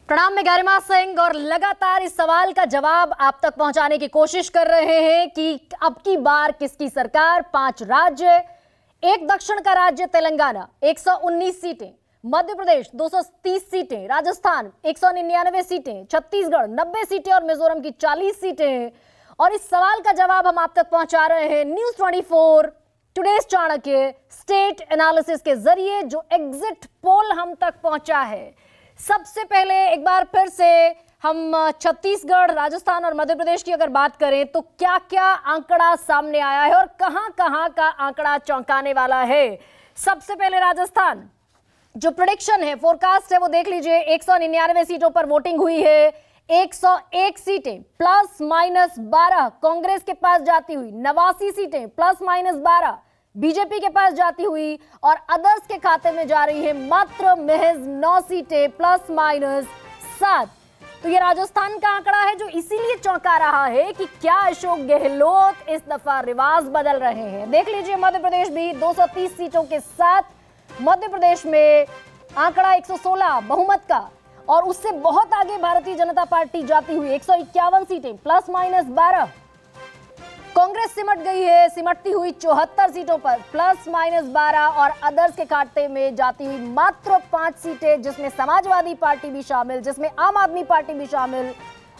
प्रणाम, मैं गरिमा सिंह और लगातार इस सवाल का जवाब आप तक पहुंचाने की कोशिश कर रहे हैं कि अब की बार किसकी सरकार। 5 राज्य, एक दक्षिण का राज्य तेलंगाना 119 सीटें, मध्य प्रदेश 230 सीटें, राजस्थान 199 सीटें, छत्तीसगढ़ 90 सीटें और मिजोरम की 40 सीटें। और इस सवाल का जवाब हम आप तक पहुंचा रहे हैं news 24 today's Chanakya state analysis के जरिए, जो एग्जिट पोल हम तक पहुंचा है। सबसे पहले एक बार फिर से हम छत्तीसगढ़, राजस्थान और मध्य प्रदेश की अगर बात करें तो क्या क्या आंकड़ा सामने आया है और कहां का आंकड़ा चौंकाने वाला है। सबसे पहले राजस्थान, जो प्रेडिक्शन है, फोरकास्ट है, वो देख लीजिए। 199 सीटों पर वोटिंग हुई है। 101 सीटें प्लस माइनस 12 कांग्रेस के पास जाती हुई, 89 सीटें प्लस माइनस 12 बीजेपी के पास जाती हुई और अदर्स के खाते में जा रही है मात्र महज 9 सीटें प्लस माइनस 7। तो ये राजस्थान का आंकड़ा है जो इसीलिए चौंका रहा है कि क्या अशोक गहलोत इस दफा रिवाज बदल रहे हैं। देख लीजिए मध्य प्रदेश भी 230 सीटों के साथ मध्य प्रदेश में आंकड़ा 116 बहुमत का, और उससे बहुत आगे भारतीय जनता पार्टी जाती हुई 151 सीटें प्लस माइनस 12। कांग्रेस सिमट गई है, सिमटती हुई 74 सीटों पर प्लस माइनस 12 और अदर्स के खाते में जाती हुई मात्र 5 सीटें, जिसमें समाजवादी पार्टी भी शामिल, जिसमें आम आदमी पार्टी भी शामिल।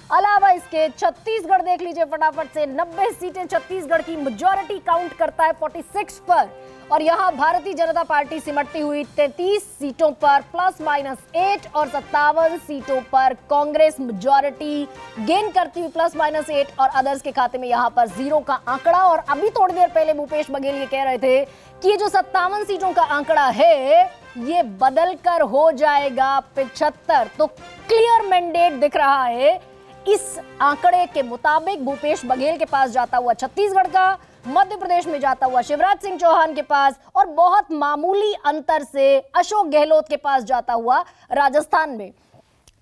अलावा इसके छत्तीसगढ़ देख लीजिए फटाफट से, 90 सीटें छत्तीसगढ़ की मेजॉरिटी काउंट करता है 46 पर, और यहां भारतीय जनता पार्टी सिमटती हुई 33 सीटों पर प्लस माइनस 8 और 57 सीटों पर कांग्रेस मेजॉरिटी गेन करती हुई प्लस माइनस 8 और अदर्स के खाते में यहां पर 0 का आंकड़ा। और अभी थोड़ी देर पहले भूपेश बघेल ये कह रहे थे कि ये जो 57 सीटों का आंकड़ा है ये बदल कर हो जाएगा 75। तो क्लियर मैंडेट दिख रहा है इस आंकड़े के मुताबिक। भूपेश बघेल के पास जाता हुआ छत्तीसगढ़ का, मध्य प्रदेश में जाता हुआ शिवराज सिंह चौहान के पास, और बहुत मामूली अंतर से अशोक गहलोत के पास जाता हुआ राजस्थान में।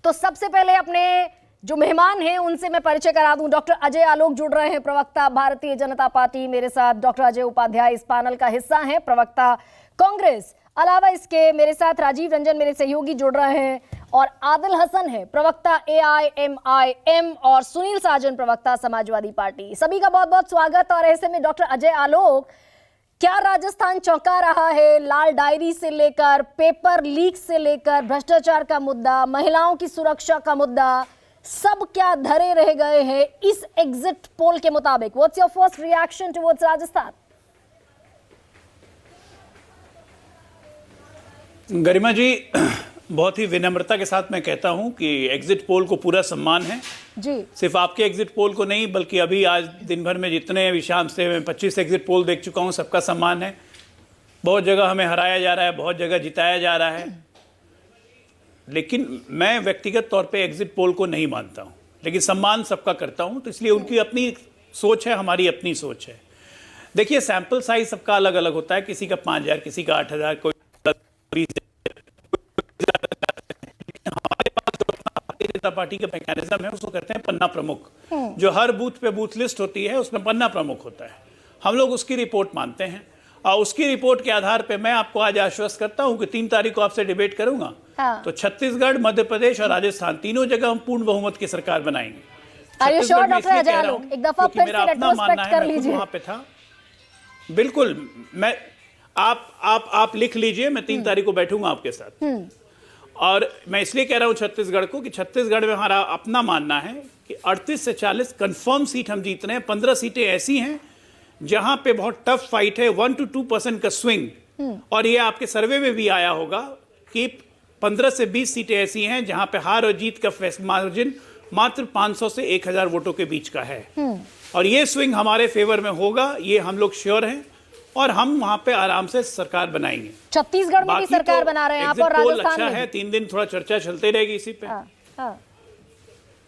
तो सबसे पहले अपने जो मेहमान हैं उनसे मैं परिचय करा दूं। डॉक्टर अजय आलोक जुड़ रहे हैं, प्रवक्ता भारतीय जनता पार्टी मेरे साथ। डॉक्टर अजय उपाध्याय इस पैनल का हिस्सा हैं, प्रवक्ता कांग्रेस। अलावा इसके मेरे साथ राजीव रंजन मेरे सहयोगी जुड़ रहे हैं, और आदिल हसन है प्रवक्ता AIMIM, और सुनील साजन प्रवक्ता समाजवादी पार्टी। सभी का बहुत बहुत स्वागत। और ऐसे में डॉक्टर अजय आलोक, क्या राजस्थान चौंका रहा है? लाल डायरी से लेकर पेपर लीक से लेकर भ्रष्टाचार का मुद्दा, महिलाओं की सुरक्षा का मुद्दा, सब क्या धरे रह गए हैं इस एग्जिट पोल के मुताबिक? What's your first reaction towards Rajasthan? Garima ji, बहुत ही विनम्रता के साथ मैं कहता हूं कि एग्जिट पोल को पूरा सम्मान है जी। सिर्फ आपके एग्जिट पोल को नहीं, बल्कि अभी आज दिन भर में जितने भी शाम से मैं 25 एग्जिट पोल देख चुका हूं, सबका सम्मान है। बहुत जगह हमें हराया जा रहा है, बहुत जगह जिताया जा रहा है, लेकिन मैं व्यक्तिगत तौर पे एग्जिट पोल को नहीं मानता हूं, लेकिन सम्मान सबका करता हूं। तो इसलिए उनकी अपनी सोच है, हमारी अपनी सोच है। देखिए, सैंपल साइज सबका अलग अलग होता है, किसी का 5000, किसी का 8000, कोई जनता पार्टी का मैकेनिज्म है, उसको कहते हैं पन्ना प्रमुख। जो हर बूथ पे बूथ लिस्ट होती है उसमें पन्ना प्रमुख होता है। हम लोग उसकी रिपोर्ट मानते हैं, और उसकी रिपोर्ट के आधार पे मैं आपको आज आश्वस्त करता हूं कि 3 तारीख को आपसे डिबेट करूंगा। तो छत्तीसगढ़, मध्य प्रदेश और राजस्थान, तीनों जगह हम पूर्ण बहुमत की सरकार बनाएंगे। मेरा अपना मानना है, मैं खुद वहां पे था। बिल्कुल, मैं आप लिख लीजिए, मैं 3 तारीख को बैठूंगा आपके साथ। और मैं इसलिए कह रहा हूं छत्तीसगढ़ को कि छत्तीसगढ़ में हमारा अपना मानना है कि 38 से 40 कंफर्म सीट हम जीत रहे हैं। 15 सीटें ऐसी हैं जहां पे बहुत टफ फाइट है, 1 to 2% का स्विंग। और ये आपके सर्वे में भी आया होगा कि 15 से 20 सीटें ऐसी हैं जहां पे हार और जीत का मार्जिन मात्र 500 से 1000 वोटों के बीच का है। और ये स्विंग हमारे फेवर में होगा, ये हम लोग श्योर हैं, और हम वहां पे आराम से सरकार बनाएंगे। छत्तीसगढ़ में भी सरकार बना रहे हैं आप, और राजस्थान अच्छा है, 3 दिन थोड़ा चर्चा चलते रहेगी इसी पे।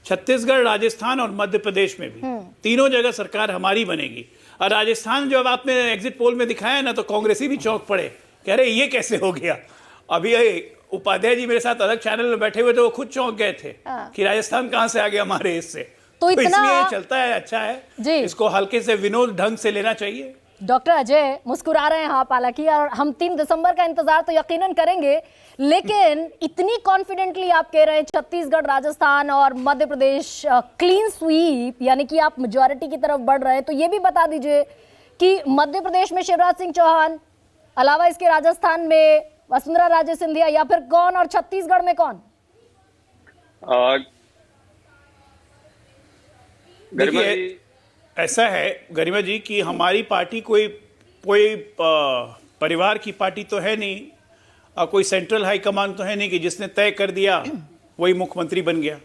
छत्तीसगढ़, राजस्थान और मध्य प्रदेश में भी तीनों जगह सरकार हमारी बनेगी। और राजस्थान जब आपने एग्जिट पोल में दिखाया ना, तो कांग्रेसी भी चौंक पड़े, कह रहे ये कैसे हो गया। अभी उपाध्याय जी मेरे साथ अलग चैनल में बैठे हुए थे, वो खुद चौंक गए थे कि राजस्थान कहां से आ गया हमारे इससे। तो इसलिए चलता है, अच्छा है, इसको हल्के से विनोद ढंग से लेना चाहिए। डॉक्टर अजय मुस्कुरा रहे हैं आप, हालांकि, और हम 3 दिसंबर का इंतजार तो यकीनन करेंगे, लेकिन इतनी कॉन्फिडेंटली आप कह रहे हैं छत्तीसगढ़, राजस्थान और मध्य प्रदेश क्लीन स्वीप, यानी कि आप मेजॉरिटी की तरफ बढ़ रहे हैं, तो ये भी बता दीजिए कि मध्य प्रदेश में शिवराज सिंह चौहान, अलावा इसके राजस्थान में वसुंधरा राजे सिंधिया, या फिर कौन, और छत्तीसगढ़ में कौन? देखिए, ऐसा है गरिमा जी कि हमारी पार्टी कोई कोई परिवार की पार्टी तो है नहीं, और कोई सेंट्रल हाईकमान तो है नहीं कि जिसने तय कर दिया वही मुख्यमंत्री बन गया।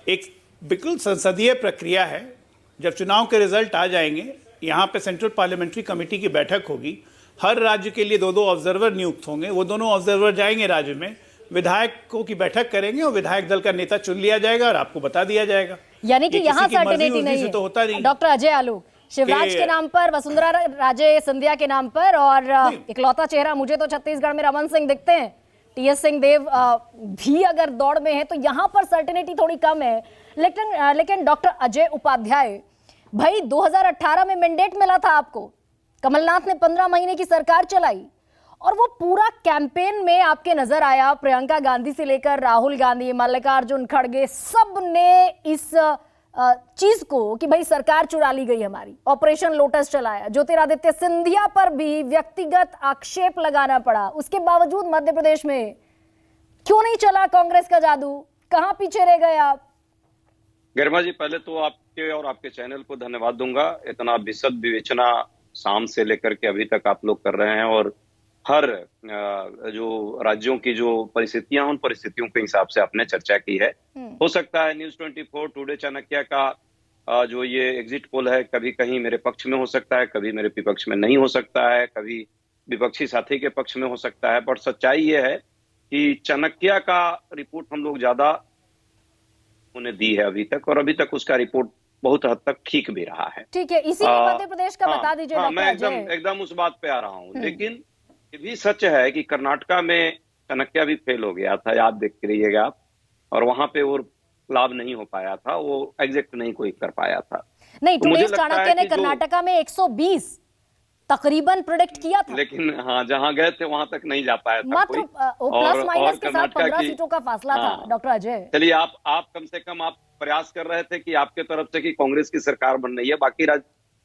एक बिल्कुल संसदीय प्रक्रिया है। जब चुनाव के रिजल्ट आ जाएंगे, यहाँ पे सेंट्रल पार्लियामेंट्री कमेटी की बैठक होगी, हर राज्य के लिए 2-2 ऑब्जर्वर नियुक्त होंगे, वो दोनों ऑब्जर्वर जाएंगे राज्य में, विधायकों की बैठक करेंगे और विधायक दल का नेता चुन लिया जाएगा और आपको बता दिया जाएगा। यानी कि यहाँ सर्टेनिटी नहीं है। तो होता नहीं। डॉक्टर अजय आलू, शिवराज के नाम पर, वसुंधरा राजे सिंधिया के नाम पर, और इकलौता चेहरा मुझे तो छत्तीसगढ़ में रमन सिंह दिखते हैं, टीएस सिंहदेव भी अगर दौड़ में है, तो यहाँ पर सर्टेनिटी थोड़ी कम है। लेकिन डॉक्टर अजय उपाध्याय भाई, 2018 में मैंडेट मिला था आपको, कमलनाथ ने 15 महीने की सरकार चलाई, और वो पूरा कैंपेन में आपके नजर आया, प्रियंका गांधी से लेकर राहुल गांधी, मल्लिकार्जुन खड़गे, सब ने इस चीज को कि भाई सरकार चुरा ली गई हमारी, ऑपरेशन लोटस चलाया, ज्योतिरादित्य सिंधिया पर भी व्यक्तिगत आक्षेप लगाना पड़ा। उसके बावजूद मध्य प्रदेश में क्यों नहीं चला कांग्रेस का जादू? कहां पीछे रह गए आप? गरिमा जी, पहले तो आपके और आपके चैनल को धन्यवाद दूंगा। इतना विशद विवेचना शाम से लेकर के अभी तक आप लोग कर रहे हैं, और हर जो राज्यों की जो परिस्थितियां, उन परिस्थितियों के हिसाब से आपने चर्चा की है। हो सकता है न्यूज 24 टुडे चाणक्य का जो ये एग्जिट पोल है, कभी कहीं मेरे पक्ष में हो सकता है, कभी मेरे विपक्ष में नहीं हो सकता है, कभी विपक्षी साथी के पक्ष में हो सकता है, पर सच्चाई ये है कि चाणक्य का रिपोर्ट हम लोग ज्यादा उन्हें दी है अभी तक, और अभी तक उसका रिपोर्ट बहुत हद तक ठीक भी रहा है। ठीक है, इसीलिए मध्य प्रदेश का बता दीजिए। मैं एकदम उस बात पे आ रहा हूँ। लेकिन ये भी सच है कि कर्नाटका में चाणक्य भी फेल हो गया था, याद देख लीजिएगा आप, और वहां पे वो लाभ नहीं हो पाया था, वो एग्जैक्ट नहीं कोई कर पाया था। नहीं, टुडे चाणक्य ने कर्नाटका में 120 तकरीबन प्रोडिक्ट किया था, लेकिन हाँ, जहां गए थे वहां तक नहीं जा पाया था मात्र प्लस माइनस के साथ 15 सीटों का फासला था। डॉक्टर अजय, चलिए, आप कम से कम आप प्रयास कर रहे थे कि आपके तरफ से कि कांग्रेस की सरकार बन रही है, बाकी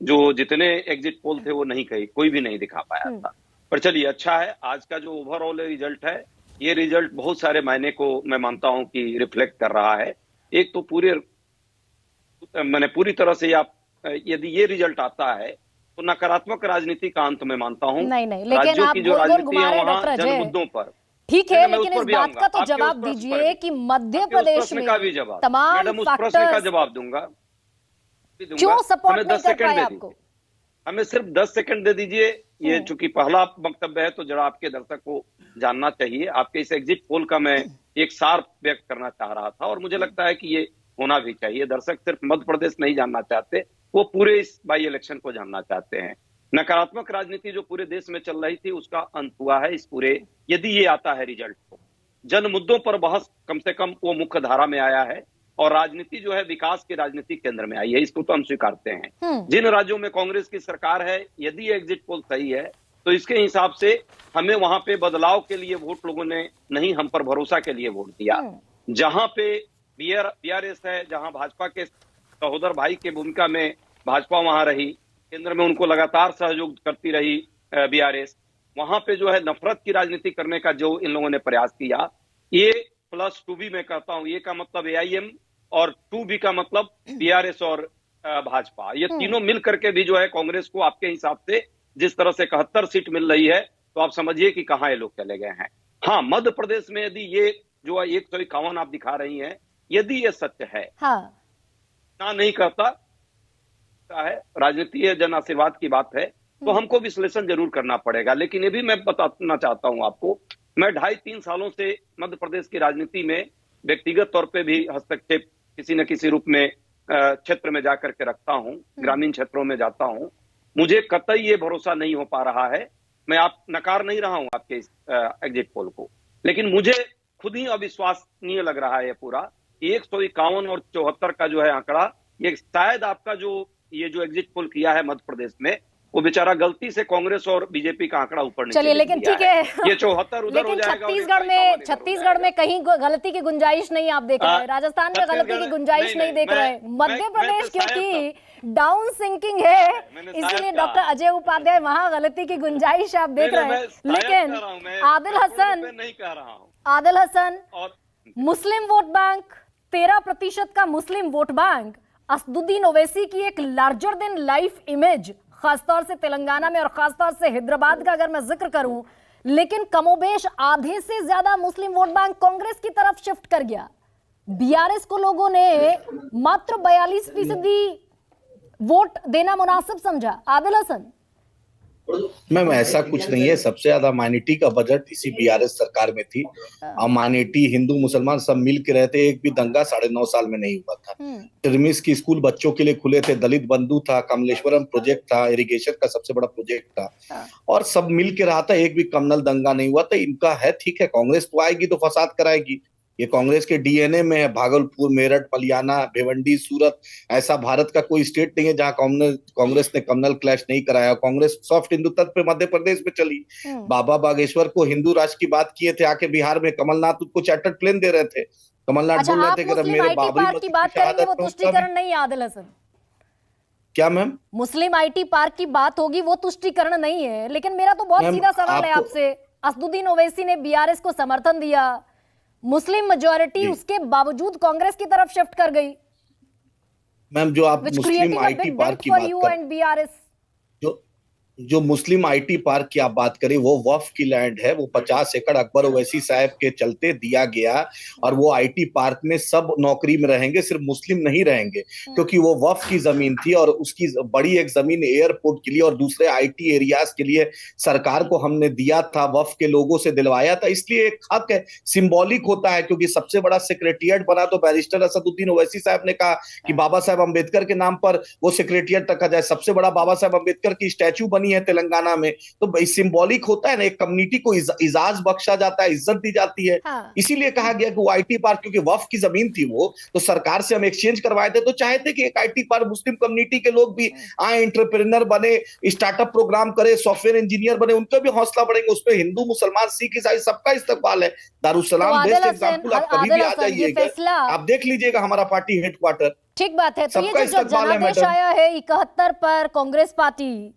जो जितने एग्जिट पोल थे वो नहीं कही, कोई भी नहीं दिखा पाया था। पर चलिए, अच्छा है, आज का जो ओवरऑल रिजल्ट है, ये रिजल्ट बहुत सारे मायने को मैं मानता हूं कि रिफ्लेक्ट कर रहा है। एक तो पूरी तरह से आप यदि ये रिजल्ट आता है तो नकारात्मक राजनीति का अंत मैं मानता हूं। नहीं, लेकिन आप गोल घुमा रहे हैं डॉक्टर अजय, मुद्दों पर। ठीक है, लेकिन इस बात का तो जवाब दीजिए कि मध्य प्रदेश में तमाम प्रश्न का जवाब दूंगा, क्यों सपोर्ट नहीं कर पाए आपको? हमें सिर्फ 10 सेकंड दे दीजिए। ये चूंकि पहला वक्तव्य है, तो जरा आपके दर्शक को जानना चाहिए। आपके इस एग्जिट पोल का मैं एक सार व्यक्त करना चाह रहा था, और मुझे लगता है कि ये होना भी चाहिए। दर्शक सिर्फ मध्य प्रदेश नहीं जानना चाहते, वो पूरे इस बाई इलेक्शन को जानना चाहते हैं। नकारात्मक राजनीति जो पूरे देश में चल रही थी, उसका अंत हुआ है इस पूरे, यदि ये आता है रिजल्ट, तो जन मुद्दों पर बहस कम से कम वो मुख्य धारा में आया है, और राजनीति जो है विकास की राजनीति केंद्र में आई है, इसको तो हम स्वीकारते हैं। जिन राज्यों में कांग्रेस की सरकार है, यदि एग्जिट पोल सही है, तो इसके हिसाब से हमें वहां पे बदलाव के लिए वोट लोगों ने नहीं, हम पर भरोसा के लिए वोट दिया। जहां पे बीआरएस है, जहां भाजपा के सहोदर भाई के भूमिका में भाजपा वहां रही, केंद्र में उनको लगातार सहयोग करती रही बीआरएस, वहां पे जो है नफरत की राजनीति करने का जो इन लोगों ने प्रयास किया, ये प्लस 2B में कहता हूं, ये का मतलब AIM, और 2B का मतलब बीआरएस और भाजपा, ये तीनों मिल करके भी जो है कांग्रेस को आपके हिसाब से जिस तरह से 71 सीट मिल रही है, तो आप समझिए कि कहां ये लोग चले गए हैं। हाँ, मध्य प्रदेश में यदि ये जो 151 आप दिखा रही हैं, यदि ये सत्य है, ना नहीं कहता है, राजनीति है, जन आशीर्वाद की बात है, तो हमको विश्लेषण जरूर करना पड़ेगा। लेकिन ये भी मैं बताना चाहता हूं आपको, मैं 2.5-3 सालों से मध्य प्रदेश की राजनीति में व्यक्तिगत तौर पे भी हस्तक्षेप किसी न किसी रूप में क्षेत्र में जाकर के रखता हूं, ग्रामीण क्षेत्रों में जाता हूं। मुझे कतई ये भरोसा नहीं हो पा रहा है, मैं नकार नहीं रहा हूं आपके इस एग्जिट पोल को, लेकिन मुझे खुद ही अविश्वसनीय लग रहा है पूरा। 151 और 74 का जो है आंकड़ा, ये शायद आपका जो ये जो एग्जिट पोल किया है मध्य प्रदेश में, वो बेचारा गलती से कांग्रेस और बीजेपी का आंकड़ा ऊपर नीचे चलिए, लेकिन ठीक है, ये 74 उधर हो लेकिन जाएगा और छत्तीसगढ़ में कहीं गलती की गुंजाइश नहीं आप देख रहे हैं, राजस्थान में गलती की गुंजाइश नहीं देख रहे हैं, मध्य प्रदेश क्योंकि डाउन सिंकिंग है, इसीलिए डॉक्टर अजय उपाध्याय वहां गलती की गुंजाइश आप देख रहे हैं। लेकिन आदिल हसन, मुस्लिम वोट बैंक 13% का मुस्लिम वोट बैंक असदुद्दीन ओवैसी की एक लार्जर देन लाइफ इमेज, खासतौर से तेलंगाना में और खासतौर से हैदराबाद का अगर मैं जिक्र करूं, लेकिन कमोबेश आधे से ज्यादा मुस्लिम वोट बैंक कांग्रेस की तरफ शिफ्ट कर गया। बीआरएस को लोगों ने मात्र 42% वोट देना मुनासिब समझा। आदिल हसन, मैम ऐसा कुछ नहीं है, सबसे ज्यादा माइनॉरिटी का बजट इसी बीआरएस सरकार में थी। माइनॉरिटी हिंदू मुसलमान सब मिल के रहते, एक भी दंगा 9.5 साल में नहीं हुआ था। तिरमिस की स्कूल बच्चों के लिए खुले थे, दलित बंधु था, कमलेश्वरम प्रोजेक्ट था, इरिगेशन का सबसे बड़ा प्रोजेक्ट था, और सब मिल के रहा था, एक भी कम्युनल दंगा नहीं हुआ था। इनका है ठीक है, कांग्रेस तो आएगी तो फसाद कराएगी, ये कांग्रेस के डीएनए में है। भागलपुर, मेरठ, पलियाना, भिवंडी, सूरत, ऐसा भारत का कोई स्टेट नहीं है जहां कांग्रेस ने कम्युनल क्लैश नहीं कराया। कांग्रेस सॉफ्ट हिंदू तत्व पे मध्य प्रदेश में चली। बाबा बागेश्वर को हिंदू राष्ट्र की बात किए थे आके बिहार में, कमलनाथ को चार्टर्ड प्लेन दे रहे थे, कमलनाथ बोल रहे थे कि मेरे बाबरी की बात करेंगे वो तुष्टीकरण नहीं है। आदिल हसन, क्या मैम? मुस्लिम आईटी पार्क की बात होगी वो तुष्टीकरण नहीं है, लेकिन मेरा तो बहुत सीधा सवाल है आपसे। असदुद्दीन ओवैसी ने बीआरएस को समर्थन दिया, मुस्लिम मेजॉरिटी उसके बावजूद कांग्रेस की तरफ शिफ्ट कर गई। मैम जो आप मुस्लिम आईटी पार्क की बात कर, जो मुस्लिम आईटी पार्क की आप बात करें, वो वक्फ की लैंड है, वो 50 एकड़ अकबर ओवैसी साहब के चलते दिया गया, और वो आईटी पार्क में सब नौकरी में रहेंगे, सिर्फ मुस्लिम नहीं रहेंगे, क्योंकि वो वक्फ की जमीन थी, और उसकी बड़ी एक जमीन एयरपोर्ट के लिए और दूसरे आईटी एरियाज के लिए सरकार को हमने दिया था, वक्फ के लोगों से दिलवाया था। इसलिए एक हक है, सिंबॉलिक होता है, क्योंकि सबसे बड़ा सेक्रेटेरिएट बना तो बैरिस्टर असदुद्दीन ओवैसी साहब ने कहा कि बाबा साहब अम्बेडकर के नाम पर वो सेक्रेटेरिएट रखा जाए। सबसे बड़ा बाबा साहब अम्बेडकर की स्टैच्यू बनी है तेलंगाना में, तो सिंबॉलिक होता है ना, एक कम्युनिटी को इजाज बख्शा जाता है, इज्जत दी जाती है। इसीलिए कहा गया कि वो आईटी पार्क, क्योंकि वक्फ की जमीन थी वो, तो सरकार से हम एक्सचेंज करवाए थे, तो चाहते कि एक आईटी पार्क मुस्लिम कम्युनिटी के लोग भी आए, एंटरप्रेन्योर बने, स्टार्टअप प्रोग्राम करे, सॉफ्टवेयर इंजीनियर बने, उनका भी हौसला बढ़ेंगे। उसमें हिंदू मुसलमान सिख ईसाई सबका इस्तेमाल है। दारुसलाम बेस्ट एग्जाम्पल, आप कभी भी आ जाइएगा, आप देख लीजिएगा हमारा पार्टी हेडक्वार्टर। ठीक बात है। तो ये जो जनादेश आया है 71 पर कांग्रेस पार्टी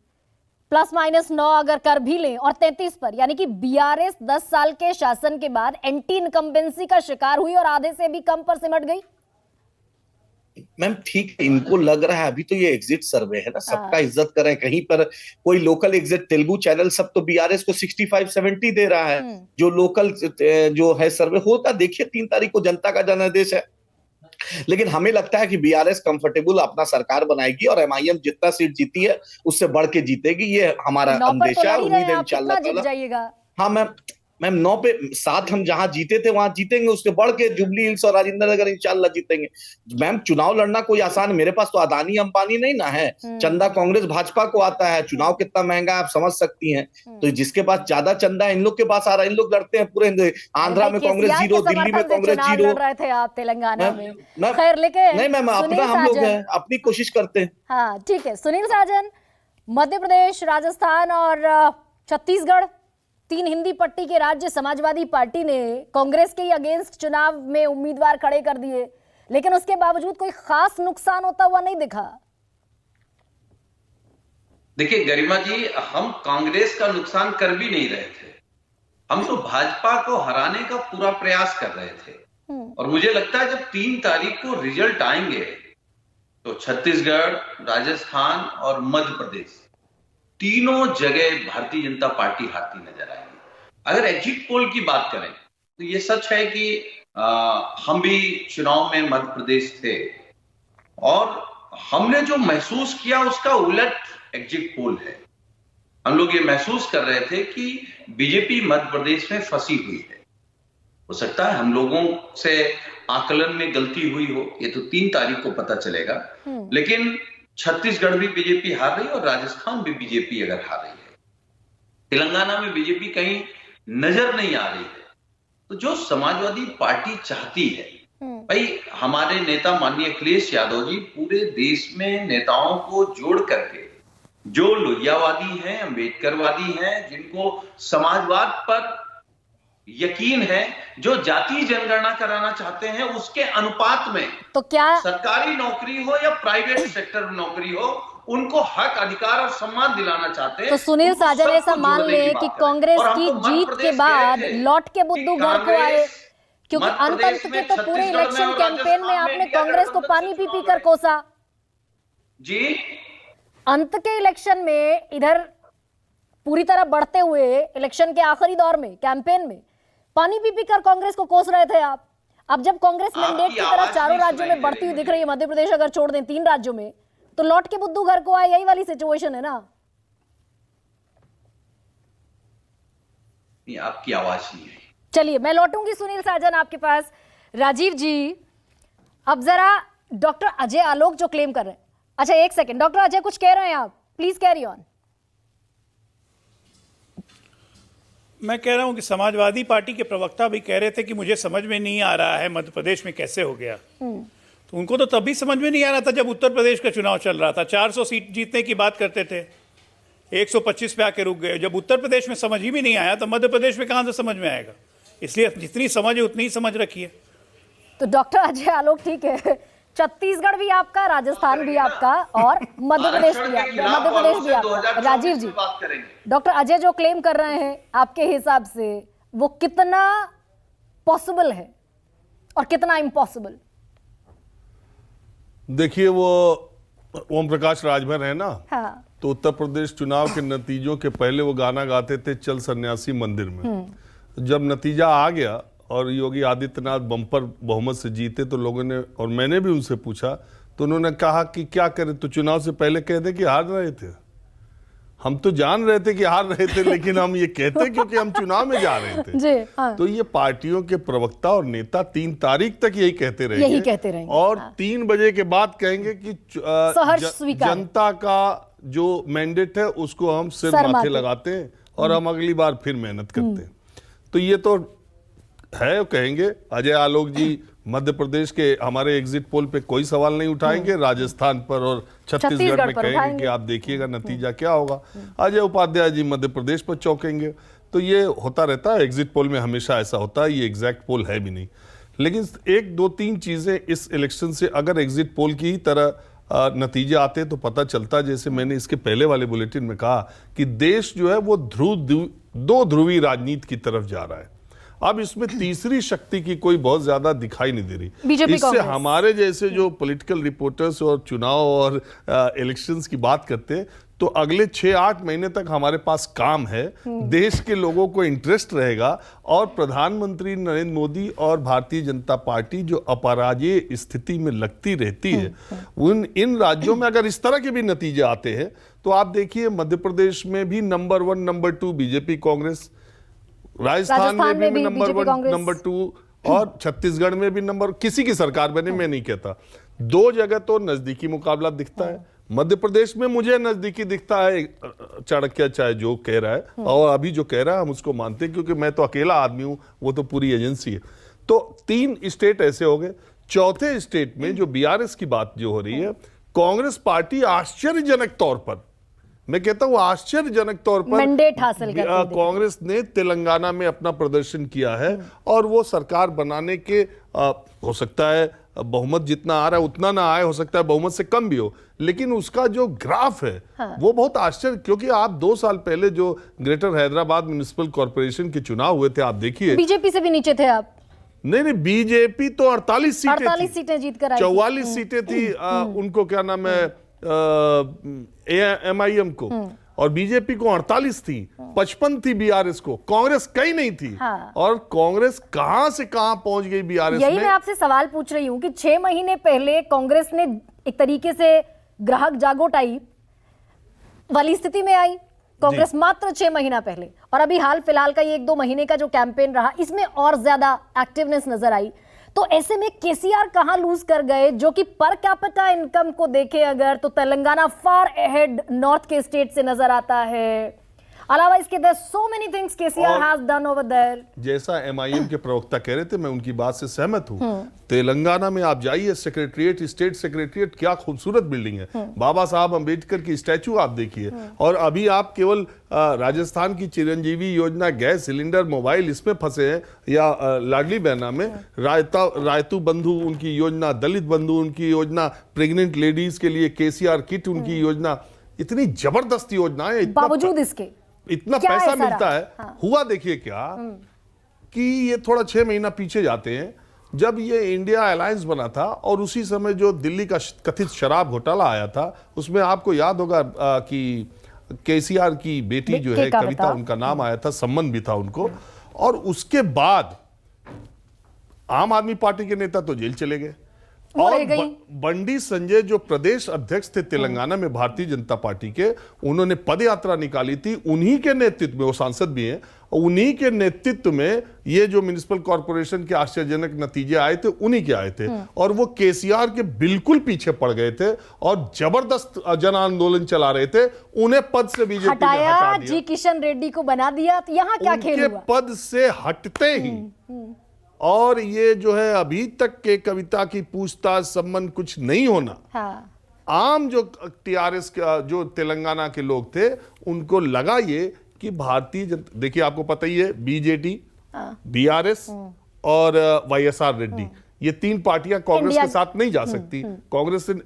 ±9 अगर कर भी लें और 33 पर, यानी कि बीआरएस 10 साल के शासन के बाद एंटी इनकम्बेंसी का शिकार हुई और आधे से भी कम पर सिमट गई। मैम ठीक है, इनको लग रहा है अभी तो ये एग्जिट सर्वे है ना, सबका इज्जत करें, कहीं पर कोई लोकल एग्जिट, तेलुगु चैनल सब तो बीआरएस को 65-70 दे रहा है। जो लोकल जो है सर्वे होता, देखिए 3 तारीख को जनता का जनादेश है। लेकिन हमें लगता है कि बीआरएस कंफर्टेबल अपना सरकार बनाएगी और एमआईएम जितना सीट जीती है उससे बढ़ के जीतेगी, ये हमारा अंदेशा है। उम्मीद है इंशाल्लाह। हाँ मैम 9 पे 7 हम जहां जीते थे वहां जीतेंगे, उसके बढ़ के जुबली हिल्स और राजेंद्र नगर इंशाल्लाह जीतेंगे। मैम चुनाव लड़ना कोई आसान, मेरे पास तो अदानी अंबानी नहीं ना है, चंदा कांग्रेस भाजपा को आता है, चुनाव कितना महंगा आप समझ सकती हैं। तो जिसके पास ज्यादा चंदा इन लोग के पास आ रहा है, इन लोग लड़ते हैं पूरे आंध्रा में कांग्रेस 0, दिल्ली में कांग्रेस 0। लड़ रहे थे आप तेलंगाना में, खैर लेकिन नहीं मैम अपना हम लोग हैं, अपनी कोशिश करते हैं। हाँ ठीक है। सुनील साजन, मध्य प्रदेश, राजस्थान और छत्तीसगढ़, 3 हिंदी पट्टी के राज्य समाजवादी पार्टी ने कांग्रेस के अगेंस्ट चुनाव में उम्मीदवार खड़े कर दिए, लेकिन उसके बावजूद कोई खास नुकसान होता हुआ नहीं दिखा। देखिए गरिमा जी, हम कांग्रेस का नुकसान कर भी नहीं रहे थे, हम तो भाजपा को हराने का पूरा प्रयास कर रहे थे। और मुझे लगता है जब 3 तारीख को रिजल्ट आएंगे तो छत्तीसगढ़, राजस्थान और मध्य प्रदेश तीनों जगह भारतीय जनता पार्टी हारती नजर आएगी। अगर एग्जिट पोल की बात करें तो ये सच है कि हम भी चुनाव में मध्य प्रदेश थे और हमने जो महसूस किया उसका उलट एग्जिट पोल है। हम लोग ये महसूस कर रहे थे कि बीजेपी मध्य प्रदेश में फंसी हुई है। हो सकता है हम लोगों से आकलन में गलती हुई हो, ये तो 3 तारीख को पता चलेगा। लेकिन छत्तीसगढ़ भी बीजेपी हार रही है और राजस्थान भी बीजेपी अगर हार रही है, तेलंगाना में बीजेपी कहीं नजर नहीं आ रही है, तो जो समाजवादी पार्टी चाहती है, भाई हमारे नेता माननीय अखिलेश यादव जी पूरे देश में नेताओं को जोड़ करके जो लोहियावादी हैं, अम्बेडकरवादी हैं, जिनको समाजवाद पर यकीन है, जो जातीय जनगणना कराना चाहते हैं, उसके अनुपात में तो क्या सरकारी नौकरी हो या प्राइवेट सेक्टर नौकरी हो, उनको हक, अधिकार और सम्मान दिलाना चाहते हैं। तो सुनील साजन ऐसा मान ले कि कांग्रेस की जीत के बाद लौट के बुद्धू घर को आए, क्योंकि अंत के तो पूरे इलेक्शन कैंपेन में आपने कांग्रेस को पानी पी पी कर कोसा जी। अंत के इलेक्शन में इधर पूरी तरह बढ़ते हुए इलेक्शन के आखिरी दौर में कैंपेन में पानी पी पी कर कांग्रेस को कोस रहे थे आप। अब जब कांग्रेस मैंडेट की तरह चारों राज्यों में बढ़ती हुई दिख रही है, मध्य प्रदेश अगर छोड़ दें 3 राज्यों में, तो लौट के बुद्धू घर को आए, यही वाली सिचुएशन है ना। आपकी आवाज नहीं है। चलिए मैं लौटूंगी सुनील साजन आपके पास। राजीव जी, अब जरा डॉक्टर अजय आलोक जो क्लेम कर रहे हैं, अच्छा एक सेकंड, डॉक्टर अजय कुछ कह रहे हैं आप, प्लीज कैरी ऑन। मैं कह रहा हूं कि समाजवादी पार्टी के प्रवक्ता भी कह रहे थे कि मुझे समझ में नहीं आ रहा है मध्य प्रदेश में कैसे हो गया। तो उनको तो तभी समझ में नहीं आ रहा था जब उत्तर प्रदेश का चुनाव चल रहा था। 400 सीट जीतने की बात करते थे, 125 पे आके रुक गए। जब उत्तर प्रदेश में समझ ही भी नहीं आया तो मध्य प्रदेश में कहां से समझ में आएगा। इसलिए जितनी समझ है उतनी ही समझ रखिए। तो डॉक्टर अजय आलोक ठीक है, छत्तीसगढ़ भी आपका, राजस्थान भी आपका और मध्य प्रदेश भी आपका। राजीव जी, डॉक्टर अजय जो क्लेम कर रहे हैं आपके हिसाब से वो कितना पॉसिबल है और कितना इम्पॉसिबल? देखिए, वो ओम प्रकाश राजभर है ना, हाँ। तो उत्तर प्रदेश चुनाव के नतीजों के पहले वो गाना गाते थे, चल सन्यासी मंदिर में। जब नतीजा आ गया और योगी आदित्यनाथ बम्पर बहुमत से जीते तो लोगों ने, और मैंने भी उनसे पूछा, तो उन्होंने कहा कि क्या करें, तो चुनाव से पहले कह दे कि हार रहे थे। हम तो जान रहे थे कि हार रहे थे, लेकिन हम ये कहते क्योंकि हम चुनाव में जा रहे थे। जी, हाँ। तो ये पार्टियों के प्रवक्ता और नेता 3 तारीख तक यही कहते रहेंगे, और 3 बजे के बाद कहेंगे कि जनता का जो मैंडेट है उसको हम सिर माथे लगाते हैं और हम अगली बार फिर मेहनत करते हैं। तो ये तो है, कहेंगे। अजय आलोक जी मध्य प्रदेश के हमारे एग्जिट पोल पे कोई सवाल नहीं उठाएंगे, राजस्थान पर और छत्तीसगढ़ में कहेंगे कि आप देखिएगा नतीजा क्या होगा। अजय उपाध्याय जी मध्य प्रदेश पर चौंकेंगे। तो ये होता रहता है, एग्जिट पोल में हमेशा ऐसा होता है, ये एग्जैक्ट पोल है भी नहीं। लेकिन 1, 2, 3 चीजें इस इलेक्शन से अगर एग्जिट पोल की ही तरह नतीजे आते तो पता चलता, जैसे मैंने इसके पहले वाले बुलेटिन में कहा कि देश जो है वो 2 ध्रुवी राजनीति की तरफ जा रहा है। अब इसमें तीसरी शक्ति की कोई बहुत ज्यादा दिखाई नहीं दे रही। इससे हमारे जैसे जो पॉलिटिकल रिपोर्टर्स और चुनाव और इलेक्शंस की बात करते हैं, तो अगले 6-8 महीने तक हमारे पास काम है। देश के लोगों को इंटरेस्ट रहेगा और प्रधानमंत्री नरेंद्र मोदी और भारतीय जनता पार्टी जो अपराजय स्थिति में लगती रहती है, इन राज्यों में अगर इस तरह के भी नतीजे आते हैं तो आप देखिए मध्य प्रदेश में भी number 1, number 2 BJP Congress, Rajasthan में भी नंबर 1, नंबर 2 और छत्तीसगढ़ में भी नंबर, किसी की सरकार बने मैं नहीं कहता। 2 जगह तो नजदीकी मुकाबला दिखता है। मध्य प्रदेश में मुझे नजदीकी दिखता है चाणक्य, चाहे जो कह रहा है, और अभी जो कह रहा है हम उसको मानते हैं, क्योंकि मैं तो अकेला आदमी हूं, वो तो पूरी एजेंसी है। तो 3 स्टेट ऐसे हो गए। चौथे स्टेट में जो बीआरएस की बात जो हो रही है, कांग्रेस पार्टी आश्चर्यजनक तौर पर, मैं कहता हूं आश्चर्यजनक तौर पर मैंडेट हासिल कर कांग्रेस ने तेलंगाना में अपना प्रदर्शन किया है और वो सरकार बनाने के हो सकता है बहुमत जितना आ रहा है उतना ना आए, हो सकता है बहुमत से कम भी हो, लेकिन उसका जो ग्राफ है वो बहुत आश्चर्य, क्योंकि आप 2 साल पहले जो ग्रेटर हैदराबाद म्युनिसिपल कॉर्पोरेशन के चुनाव हुए थे, आप देखिए बीजेपी से भी नीचे थे आप। नहीं, बीजेपी तो 48 सीटें जीत कर आई, 44 सीटें थी उनको, क्या नाम है, MIM को, और बीजेपी को 48 थी, 55 थी बीआरएस को, कांग्रेस कहीं नहीं थी। और कांग्रेस कहां से कहां पहुंच गई बीआरएस में। यही मैं आपसे सवाल पूछ रही हूं कि 6 महीने पहले कांग्रेस ने एक तरीके से ग्राहक जागो टाइप वाली स्थिति में आई कांग्रेस मात्र 6 महीना पहले, और अभी हाल फिलहाल का ये 1-2 महीने का जो कैंपेन रहा इसमें और ज्यादा एक्टिवनेस नजर आई। तो ऐसे में केसीआर कहां लूज कर गए, जो कि पर कैपिटा इनकम को देखे अगर तो तेलंगाना फार अहेड नॉर्थ के स्टेट से नजर आता है। अलावा इसके there so many things KCR has done over there. जैसा एमआईएम के प्रवक्ता कह रहे थे, मैं उनकी बात से सहमत हूं। तेलंगाना में आप जाइए, सेक्रेटरिएट, स्टेट सेक्रेटरिएट, क्या खूबसूरत बिल्डिंग है। बाबा साहब अंबेडकर की स्टैचू आप देखिए। और अभी आप केवल राजस्थान की चिरंजीवी योजना, गैस सिलेंडर, मोबाइल, इसमें फंसे हैं, या लाडली बहना में रायतू बंधु उनकी योजना, दलित बंधु उनकी योजना, प्रेग्नेंट लेडीज के लिए केसीआर किट उनकी योजना, इतनी जबरदस्त योजना है। बावजूद इसके इतना पैसा मिलता है। हाँ। हुआ देखिए क्या कि ये थोड़ा 6 महीना पीछे जाते हैं, जब ये इंडिया अलायंस बना था और उसी समय जो दिल्ली का कथित शराब घोटाला आया था, उसमें आपको याद होगा कि केसीआर की बेटी जो है कविता, उनका नाम आया था, संबंध भी था उनको। और उसके बाद आम आदमी पार्टी के नेता तो जेल चले गए, और बंडी संजय जो प्रदेश अध्यक्ष थे तेलंगाना में भारतीय जनता पार्टी के, उन्होंने पदयात्रा निकाली थी। उन्हीं के नेतृत्व में, वो सांसद भी हैं, उन्हीं के नेतृत्व में ये जो म्युनिसिपल कॉर्पोरेशन के आश्चर्यजनक नतीजे आए थे, उन्हीं के आए थे। और वो केसीआर के बिल्कुल पीछे पड़ गए थे और जबरदस्त जन आंदोलन चला रहे थे। उन्हें पद से बीजेपी ने हटा दिया, जी किशन रेड्डी को बना दिया। तो यहाँ क्या खेल हुआ? पद से हटते ही और ये जो है अभी तक के कविता की पूछताछ संबंध कुछ नहीं होना। हाँ। आम जो टीआरएस का, जो तेलंगाना के लोग थे, उनको लगा ये कि भारतीय जनता, देखिए आपको पता ही है, बीजेडी, बीआरएस और वाईएसआर रेड्डी, ये 3 पार्टियां कांग्रेस के साथ नहीं जा सकती। कांग्रेस से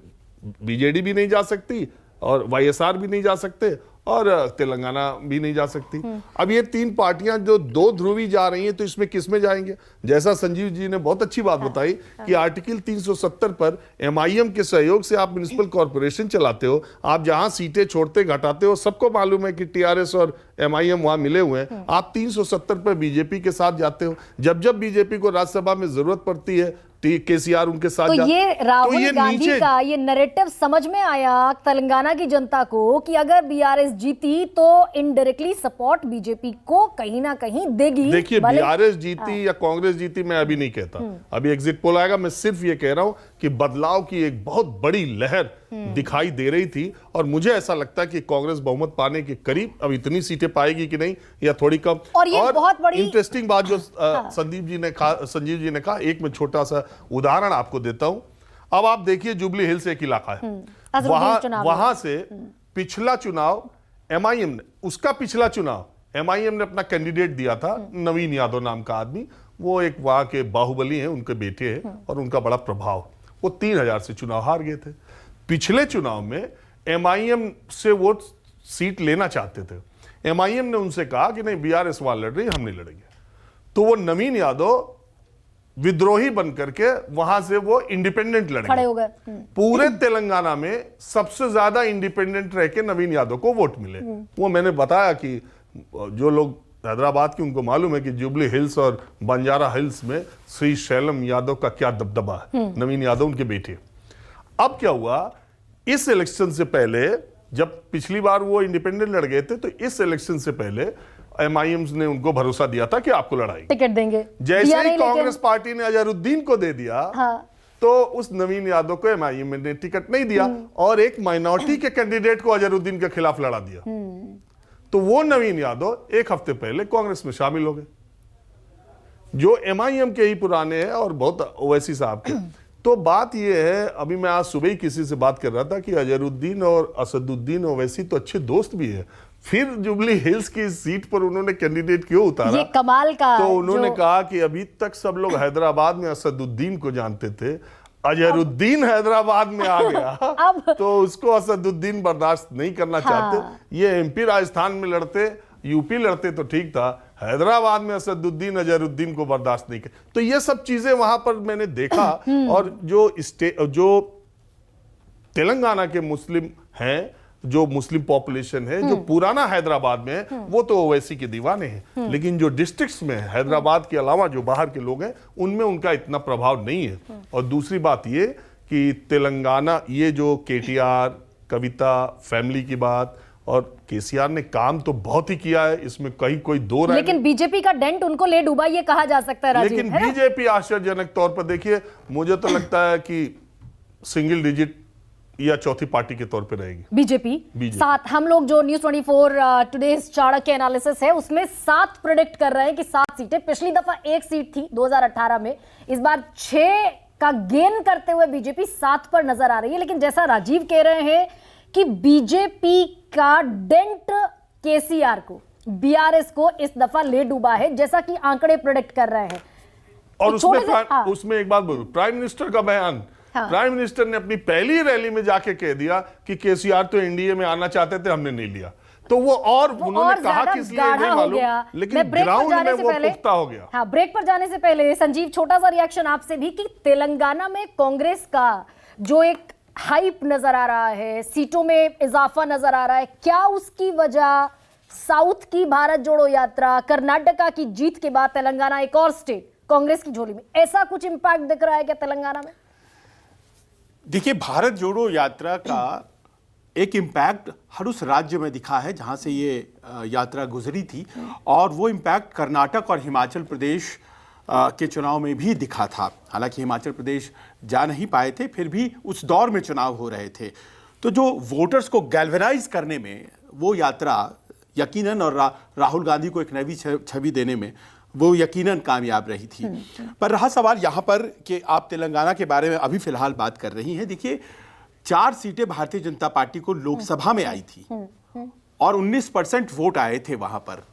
बीजेडी भी नहीं जा सकती और वाईएसआर भी नहीं जा सकते और तेलंगाना भी नहीं जा सकती। अब ये 3 पार्टियां जो 2 ध्रुवी जा रही हैं, तो इसमें किसमें जाएंगे? जैसा संजीव जी ने बहुत अच्छी बात बताई कि आर्टिकल 370 पर एमआईएम के सहयोग से आप म्युनिसिपल कॉर्पोरेशन चलाते हो, आप जहां सीटें छोड़ते घटाते हो, सबको मालूम है कि टीआरएस और एमआईएम वहां मिले हुए हैं। आप 370 पर बीजेपी के साथ जाते हो। जब जब बीजेपी को राज्यसभा में जरूरत पड़ती है, केसीआर उनके साथ। तो ये राहुल गांधी का ये नैरेटिव समझ में आया तेलंगाना की जनता को कि अगर बीआरएस जीती तो इनडायरेक्टली सपोर्ट बीजेपी को कहीं ना कहीं देगी। देखिए, बीआरएस जीती या कांग्रेस जीती, मैं अभी नहीं कहता, अभी एग्जिट पोल आएगा। मैं सिर्फ ये कह रहा हूं कि बदलाव की एक बहुत बड़ी लहर दिखाई दे रही थी, और मुझे ऐसा लगता है कि कांग्रेस बहुमत पाने के करीब, अब इतनी सीटें पाएगी कि नहीं या थोड़ी कम। और ये बहुत बड़ी इंटरेस्टिंग बात जो संजीव जी ने कहा, एक मैं छोटा सा उदाहरण आपको देता हूं। अब आप देखिए, जुबली हिल्स एक इलाका है, वहां से पिछला चुनाव एमआईएम ने, उसका पिछला चुनाव एमआईएम ने अपना कैंडिडेट दिया था, नवीन यादव नाम का आदमी। वो एक वहां के बाहुबली हैं, उनके बेटे हैं और उनका बड़ा प्रभाव। वो 3000 से चुनाव हार गए थे। पिछले चुनाव में एमआईएम से वो सीट लेना चाहते थे। एमआईएम ने उनसे कहा कि नहीं, बीआरएस वाले लड़ रही, हम नहीं लड़ेंगे। तो वो नवीन यादव विद्रोही बन करके वहां से वो इंडिपेंडेंट लड़े, खड़े हो गए। पूरे तेलंगाना में सबसे ज्यादा इंडिपेंडेंट रह के नवीन यादव को वोट मिले। वो मैंने बताया कि जो लोग हैदराबाद की, उनको मालूम है कि जुबली हिल्स और बंजारा हिल्स में श्री शैलम यादव का क्या दबदबा है। नवीन यादव उनके बेटे। अब क्या हुआ, इस इलेक्शन से पहले, जब पिछली बार वो इंडिपेंडेंट लड़ गए थे, तो इस इलेक्शन से पहले एमआईएम ने उनको भरोसा दिया था कि आपको लड़ाएंगे, टिकट देंगे। जैसे ही कांग्रेस पार्टी ने अजहरुद्दीन को दे दिया, तो उस नवीन यादव को एमआईएम ने टिकट नहीं दिया और एक माइनॉरिटी के कैंडिडेट को अजहरुद्दीन के खिलाफ लड़ा दिया। तो वो नवीन यादव 1 हफ्ते पहले कांग्रेस में शामिल हो गए, जो एमआईएम के ही पुराने हैं और बहुत ओवैसी साहब के। तो बात यह है, अभी मैं आज सुबह ही किसी से बात कर रहा था कि अजहरुद्दीन और असदुद्दीन ओवैसी तो अच्छे दोस्त भी है, फिर जुबली हिल्स की सीट पर उन्होंने कैंडिडेट क्यों उतारा? ये कमाल का। तो उन्होंने कहा कि अभी तक सब लोग हैदराबाद में असदुद्दीन को जानते थे, अजहरुद्दीन हैदराबाद में आ गया तो उसको असदुद्दीन बर्दाश्त नहीं करना चाहते। ये एमपी राजस्थान में लड़ते, यूपी लड़ते तो ठीक था, हैदराबाद में असदुद्दीन अजहरुद्दीन को बर्दाश्त नहीं कर। तो ये सब चीजें वहां पर मैंने देखा। और जो तेलंगाना के मुस्लिम हैं, जो मुस्लिम पॉपुलेशन है, जो पुराना हैदराबाद में है, वो तो ओवैसी के दीवाने हैं। लेकिन जो डिस्ट्रिक्ट्स में हैदराबाद के अलावा जो बाहर के लोग हैं, उनमें उनका इतना प्रभाव नहीं है। और दूसरी बात ये कि तेलंगाना, ये जो केटीआर, कविता फैमिली की बात, और केसीआर ने काम तो बहुत ही किया है, इसमें कहीं कोई दो राय। लेकिन बीजेपी का डेंट उनको ले डूबा, ये कहा जा सकता है राजीव, लेकिन बीजेपी आश्चर्यजनक तौर पर, देखिए मुझे तो लगता है कि सिंगल डिजिट या चौथी पार्टी के तौर पे रहेगी बीजेपी। सात, हम लोग जो न्यूज़ 24 टुडेज चाणक्य एनालिसिस है उसमें 7 प्रेडिक्ट कर रहे हैं कि 7 सीटें। पिछली दफा 1 सीट थी 2018 में, इस बार 6 का गेन करते हुए बीजेपी 7 पर नजर आ रही है। लेकिन जैसा राजीव कह रहे हैं कि बीजेपी का डेंट केसीआर को, बीआरएस को इस दफा ले डूबा है, जैसा कि आंकड़े प्रेडिक्ट कर रहे हैं। और उसमें एक बात बोलूं, प्राइम मिनिस्टर का बयान, प्राइम मिनिस्टर ने अपनी पहली रैली में जाके कह दिया कि केसीआर तो एनडीए में आना चाहते थे, हमने नहीं लिया। तो वो उन्होंने कहा कि इसलिए नहीं मालूम, लेकिन ग्राउंड में वो पुख्ता हो गया। हाँ, ब्रेक पर जाने से पहले संजीव, छोटा सा रिएक्शन आपसे भी कि तेलंगाना में कांग्रेस का जो एक हाइप नजर आ रहा है, सीटों में इजाफा नजर आ रहा है, क्या उसकी वजह साउथ की भारत जोड़ो यात्रा, कर्नाटका की जीत के बाद तेलंगाना एक और स्टेट कांग्रेस की झोली में, ऐसा कुछ इंपैक्ट दिख रहा है क्या तेलंगाना में? देखिए, भारत जोड़ो यात्रा का एक इम्पैक्ट हर उस राज्य में दिखा है जहां से ये यात्रा गुजरी थी, और वो इम्पैक्ट कर्नाटक और हिमाचल प्रदेश के चुनाव में भी दिखा था। हालांकि हिमाचल प्रदेश जा नहीं पाए थे, फिर भी उस दौर में चुनाव हो रहे थे। तो जो वोटर्स को गैल्वेनाइज करने में वो यात्रा यकीनन, और राहुल गांधी को एक नई छवि देने में वो यकीनन कामयाब रही थी। पर रहा सवाल यहाँ पर कि आप तेलंगाना के बारे में अभी फिलहाल बात कर रही हैं। देखिए, 4 सीटें भारतीय जनता पार्टी को लोकसभा में आई थी और 19% वोट आए थे वहां पर।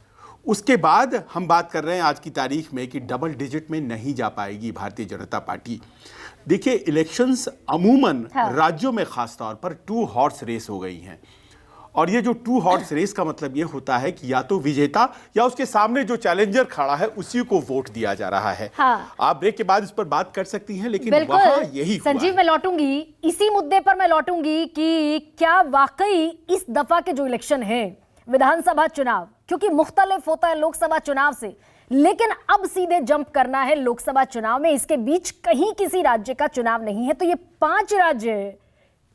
उसके बाद हम बात कर रहे हैं आज की तारीख में कि डबल डिजिट में नहीं जा पाएगी भारतीय जनता पार्टी। देखिए, इलेक्शंस अमूमन राज्यों में खासतौर पर 2 हॉर्स रेस हो गई हैं, और ये जो 2 हॉर्स रेस का मतलब ये होता है कि या तो विजेता या उसके सामने जो चैलेंजर खड़ा है उसी को वोट दिया जा रहा है। आप ब्रेक के बाद इस पर बात कर सकती हैं, लेकिन वहां यही हुआ। संजीव, मैं लौटूंगी इसी मुद्दे पर, मैं लौटूंगी कि क्या वाकई इस दफा के जो इलेक्शन है विधानसभा चुनाव, क्योंकि मुख्तलिफ होता है लोकसभा चुनाव से, लेकिन अब सीधे जंप करना है लोकसभा चुनाव में, इसके बीच कहीं किसी राज्य का चुनाव नहीं है। तो ये 5 राज्य,